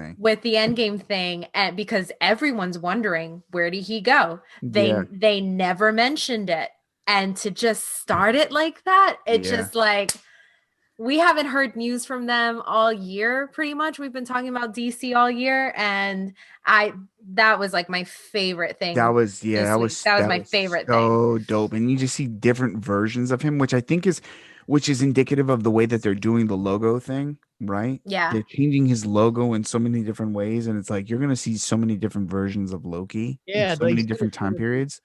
thing, and because everyone's wondering, where did he go? They never mentioned it. And to just start it like that, just like we haven't heard news from them all year. Pretty much, we've been talking about DC all year, and that was like my favorite thing. That was my favorite thing. So dope, and you just see different versions of him, which I think is indicative of the way that they're doing the logo thing, right? Yeah, they're changing his logo in so many different ways, and it's like you're gonna see so many different versions of Loki in so many different time periods.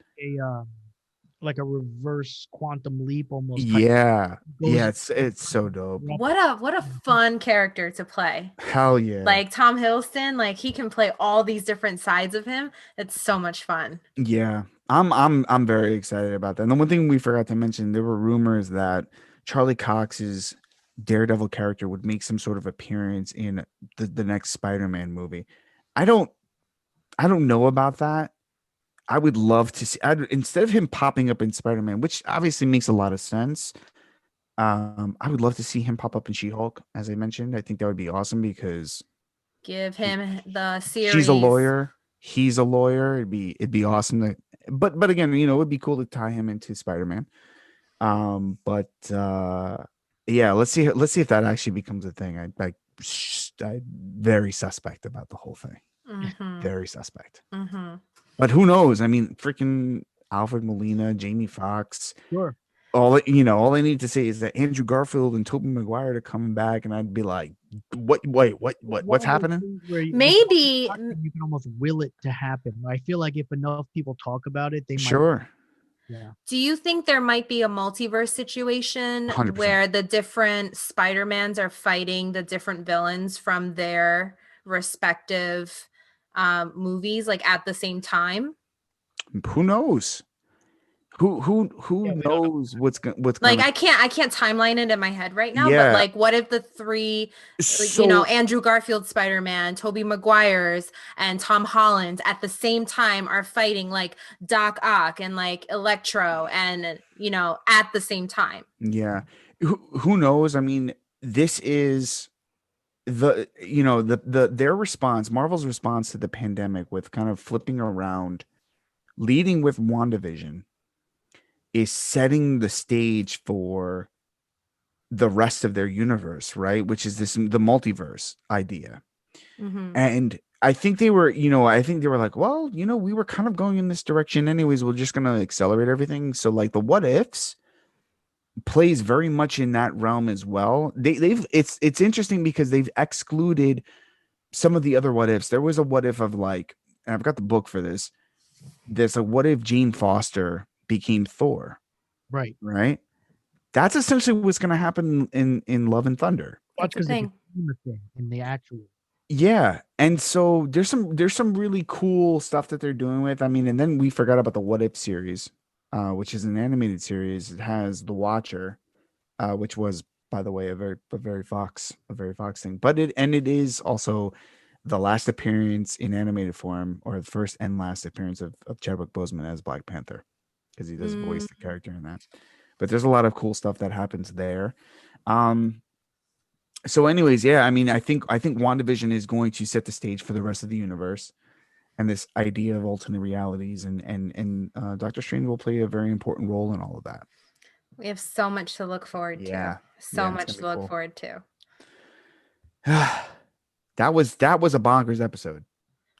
Like a reverse quantum leap almost. Yeah, it's so dope. What a fun character to play. Hell yeah! Like Tom Hiddleston, like he can play all these different sides of him. It's so much fun. Yeah, I'm very excited about that. And the one thing we forgot to mention, there were rumors that Charlie Cox's Daredevil character would make some sort of appearance in the next Spider-Man movie. I don't know about that. I would love to see, instead of him popping up in Spider-Man, which obviously makes a lot of sense. I would love to see him pop up in She-Hulk, as I mentioned. I think that would be awesome because give him the series. She's a lawyer. He's a lawyer. It'd be awesome to, but again, it would be cool to tie him into Spider-Man. Yeah, let's see if that actually becomes a thing. I'm very suspect about the whole thing. Mm-hmm. Very suspect. Mm-hmm. But who knows? I mean, freaking Alfred Molina, Jamie Foxx. Sure. All I need to say is that Andrew Garfield and Tobey Maguire are coming back, and I'd be like, "What? Wait, what's happening?" Maybe you can almost will it to happen. I feel like if enough people talk about it, they might. Sure. Yeah. Do you think there might be a multiverse situation 100%. where the different Spider-Mans are fighting the different villains from their respective movies, like at the same time? Who knows? Who knows what's like I can't timeline it in my head right now, but like what if the three, Andrew Garfield Spider-Man, Tobey Maguire's, and Tom Holland at the same time are fighting like Doc Ock and like Electro and at the same time? Yeah. Who knows? I mean, this is their response, Marvel's response to the pandemic, with kind of flipping around, leading with WandaVision, is setting the stage for the rest of their universe, right? Which is the multiverse idea. Mm-hmm. And I think they were like, well, we were kind of going in this direction anyways. We're just going to accelerate everything. So like the what ifs plays very much in that realm as well. It's interesting because they've excluded some of the other what ifs. There was a what if of like, and I've got the book for this. There's a what if Jane Foster became Thor. Right. That's essentially what's going to happen in Love and Thunder. That's the thing. In the actual. Yeah, and so there's some really cool stuff that they're doing with. I mean, and then we forgot about the What If series, which is an animated series. It has The Watcher, which was, by the way, a very Fox thing. But it is also the last appearance in animated form, or the first and last appearance of Chadwick Boseman as Black Panther, because he does voice the character in that. But there's a lot of cool stuff that happens there. So anyways, yeah, I mean, I think WandaVision is going to set the stage for the rest of the universe, and this idea of alternate realities, and Doctor Strange will play a very important role in all of that. We have so much to look forward to. So much to look forward to. That was a bonkers episode.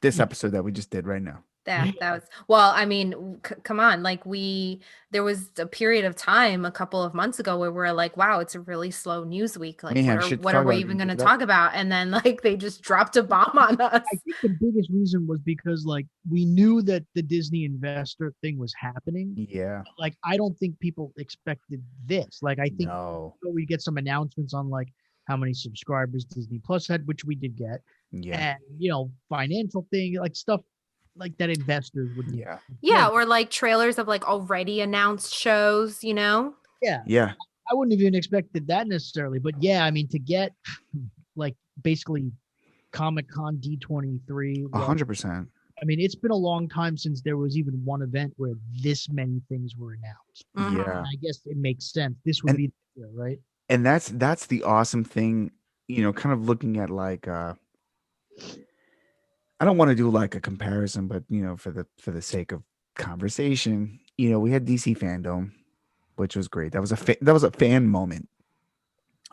This episode that we just did right now. That was, well, I mean, come on, like there was a period of time a couple of months ago where we're like, wow, it's a really slow news week. Like, what are we even going to talk about? And then like they just dropped a bomb on us. I think the biggest reason was because like we knew that the Disney investor thing was happening. Yeah. Like I don't think people expected this. Like I think we get some announcements on like how many subscribers Disney Plus had, which we did get. Yeah. And financial thing, like stuff like that investors would or like trailers of like already announced shows. I wouldn't have even expected that necessarily, but I mean, to get like basically Comic-Con D23 100%. I mean, it's been a long time since there was even one event where this many things were announced. Yeah, and I guess it makes sense. This would be the year, right? And that's the awesome thing, kind of looking at like I don't want to do like a comparison, but for the sake of conversation, we had DC Fandom, which was great. That was a fan moment.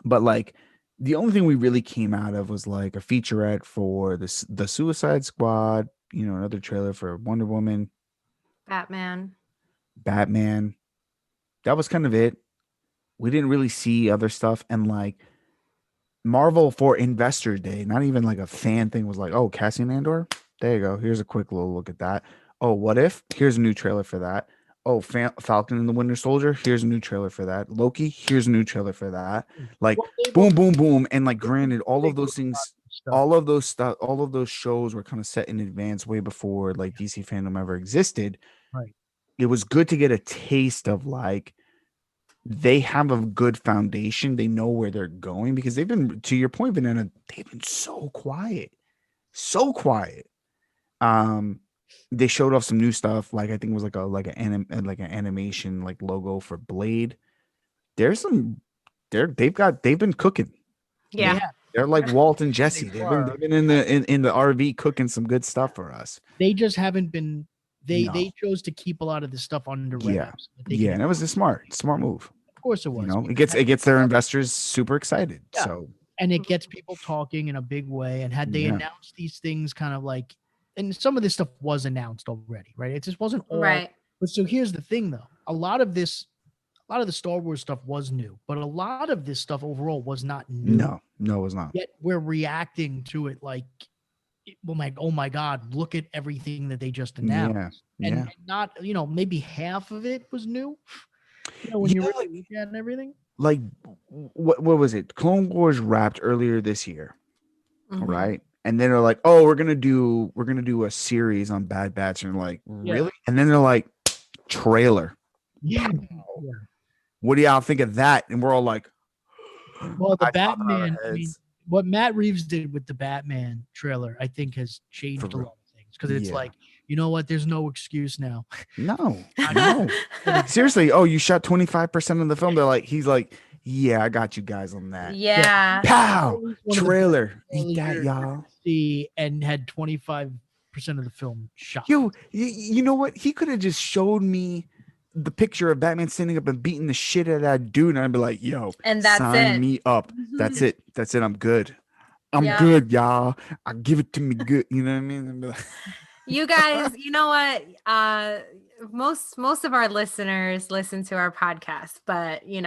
But like the only thing we really came out of was like a featurette for the Suicide Squad, another trailer for Wonder Woman, Batman. That was kind of it. We didn't really see other stuff. And like Marvel for Investor Day, not even like a fan thing, was like, oh, Cassian Andor, there you go. Here's a quick little look at that. Oh, what if? Here's a new trailer for that. Oh, Falcon and the Winter Soldier, here's a new trailer for that. Loki, here's a new trailer for that. Like Well, they've boom, also- boom, boom. And like granted, all they of those put things, stuff. all of those shows were kind of set in advance way before like DC fandom ever existed. Right. It was good to get a taste of like they have a good foundation. They know where they're going because they've been, to your point, Vanessa, they've been so quiet. So quiet. They showed off some new stuff, like I think it was like an animation like logo for Blade. They've been cooking. Yeah. They're like Walt and Jesse. They've been in the RV cooking some good stuff for us. They just haven't been. They No. they chose to keep a lot of this stuff under wraps. Yeah, and it was a smart move. Of course it was. It gets their investors super excited. Yeah. So And it gets people talking in a big way. And had they Yeah. announced these things kind of like, and some of this stuff was announced already, right? It just wasn't all. Right. But so here's the thing though. A lot of the Star Wars stuff was new, but a lot of this stuff overall was not new. no, it was not. Yet we're reacting to it like, oh my God, look at everything that they just announced. Yeah. And not, maybe half of it was new. When you really look at everything. Like what was it? Clone Wars wrapped earlier this year, Mhm. right? And then they're like, "Oh, we're gonna do a series on Bad Batch," and like, really? And then they're like, "Trailer." Yeah. What do y'all think of that? And we're all like, Well, the I thought about our Batman, heads. what Matt Reeves did with the Batman trailer, I think has changed a For real. lot of things. Because it's like, you know what? There's no excuse now. No. Seriously. Oh, you shot 25% of the film. He's like, yeah, I got you guys on that. Yeah. Pow! One of the Trailer. best Eat that, trailers y'all. See, and had 25% of the film shot. Yo, you know what? He could have just showed me the picture of Batman standing up and beating the shit out of that dude, and I'd be like, yo, And that's sign it. me up. That's it. I'm good. I'm Yeah. good, y'all. I give it to me good. You know what I mean? I'd be like, You guys, you know what? Most of our listeners listen to our podcast, but you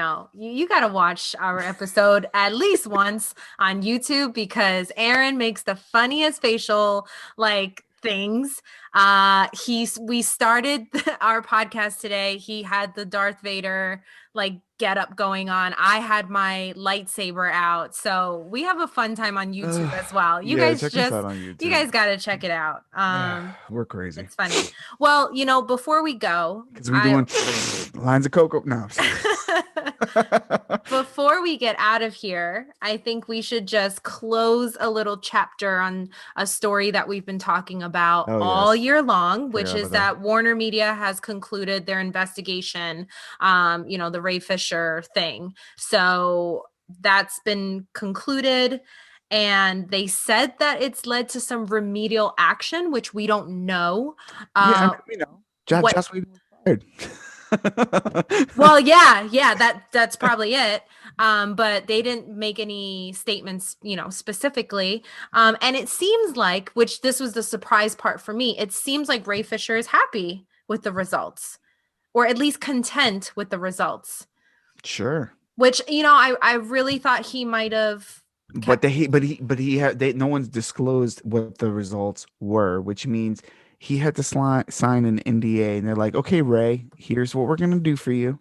got to watch our episode at least once on YouTube because Aaron makes the funniest facial things. We started our podcast today. He had the Darth Vader get up going on. I had my lightsaber out. So we have a fun time on YouTube as well. You guys check us out on YouTube. you guys got to check it out. We're crazy. It's funny. Well, before we go, Because we're doing lines of cocoa. No. before we get out of here, I think we should just close a little chapter on a story that we've been talking about all year long, which is that Warner Media has concluded their investigation, the Ray Fisher thing. So that's been concluded. And they said that it's led to some remedial action, which we don't know. We know. Joss Whedon was fired. Well, yeah, that's probably it. But they didn't make any statements, specifically. And it seems like, which this was the surprise part for me, it seems like Ray Fisher is happy with the results, or at least content with the results. Sure. Which, I really thought he might have. But no one's disclosed what the results were, which means he had to sign an NDA, and they're like, okay, Ray, here's what we're going to do for you.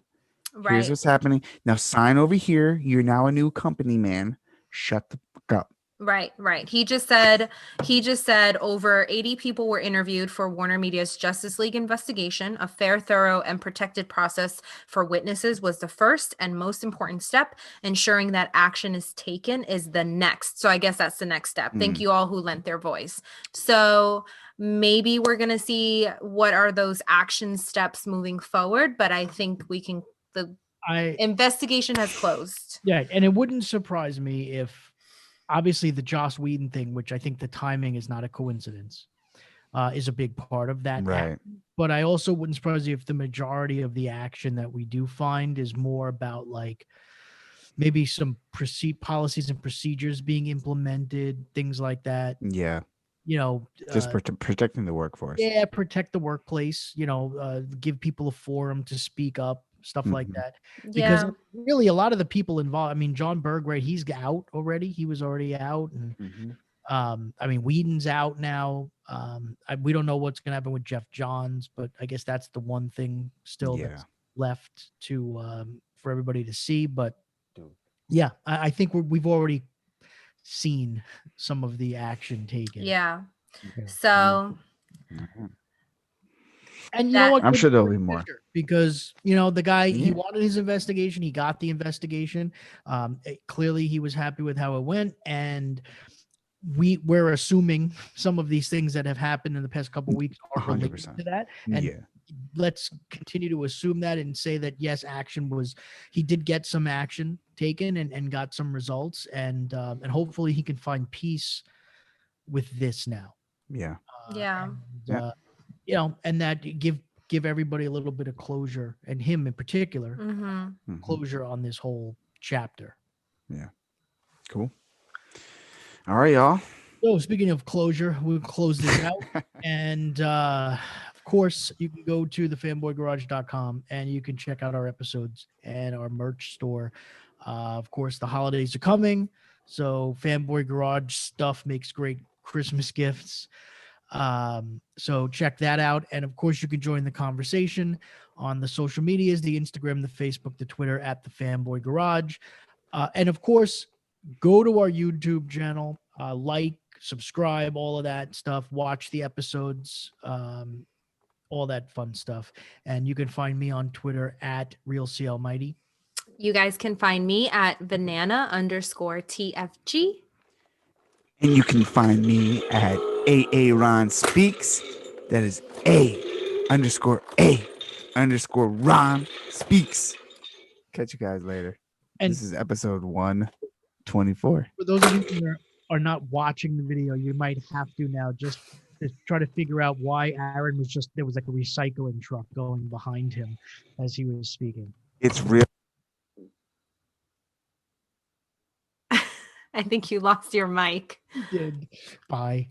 Right. Here's what's happening. Now sign over here. You're now a new company, man. Shut the fuck up. Right. He just said over 80 people were interviewed for Warner Media's Justice League investigation. A fair, thorough, and protected process for witnesses was the first and most important step. Ensuring that action is taken is the next. So I guess that's the next step. Thank you all who lent their voice. So maybe we're going to see what are those action steps moving forward. But I think the investigation has closed. Yeah. And it wouldn't surprise me if, obviously, the Joss Whedon thing, which I think the timing is not a coincidence, is a big part of that. Right. But I also wouldn't surprise you if the majority of the action that we do find is more about maybe some policies and procedures being implemented, things like that. Yeah. You know, Just protecting the workforce. yeah, protect the workplace. You know, give people a forum to speak up, stuff like that. Because Yeah. really, a lot of the people involved. I mean, John Berg, right? He's out already. He was already out, and I mean, Whedon's out now. We don't know what's going to happen with Jeff Johns, but I guess that's the one thing still that's left to for everybody to see. But yeah, I think we've already seen some of the action taken. Yeah. So and you know what? I'm sure there'll be more, because you know the guy, he wanted his investigation, he got the investigation. Clearly he was happy with how it went, and we're assuming some of these things that have happened in the past couple of weeks are related 100%. to that. And let's continue to assume that and say that yes, he did get some action taken and got some results, and hopefully he can find peace with this now. Yeah. You know, and that give everybody a little bit of closure, and him in particular, closure on this whole chapter. Yeah. Cool. All right, y'all. So speaking of closure, we'll close this out. And of course, you can go to thefanboygarage.com and you can check out our episodes and our merch store. Of course, the holidays are coming, so Fanboy Garage stuff makes great Christmas gifts. So check that out. And of course, you can join the conversation on the social medias, the Instagram, the Facebook, the Twitter at the Fanboy Garage. And of course, go to our YouTube channel, like, subscribe, all of that stuff, watch the episodes, all that fun stuff. And you can find me on Twitter at RealCLMighty. You guys can find me at Vanessa_TFG. And you can find me at Ron Speaks. That is A_Ron Speaks. Catch you guys later. And this is episode 124. For those of you who are not watching the video, you might have to now just to try to figure out why Aaron there was like a recycling truck going behind him as he was speaking. It's real. I think you lost your mic. You did. Bye.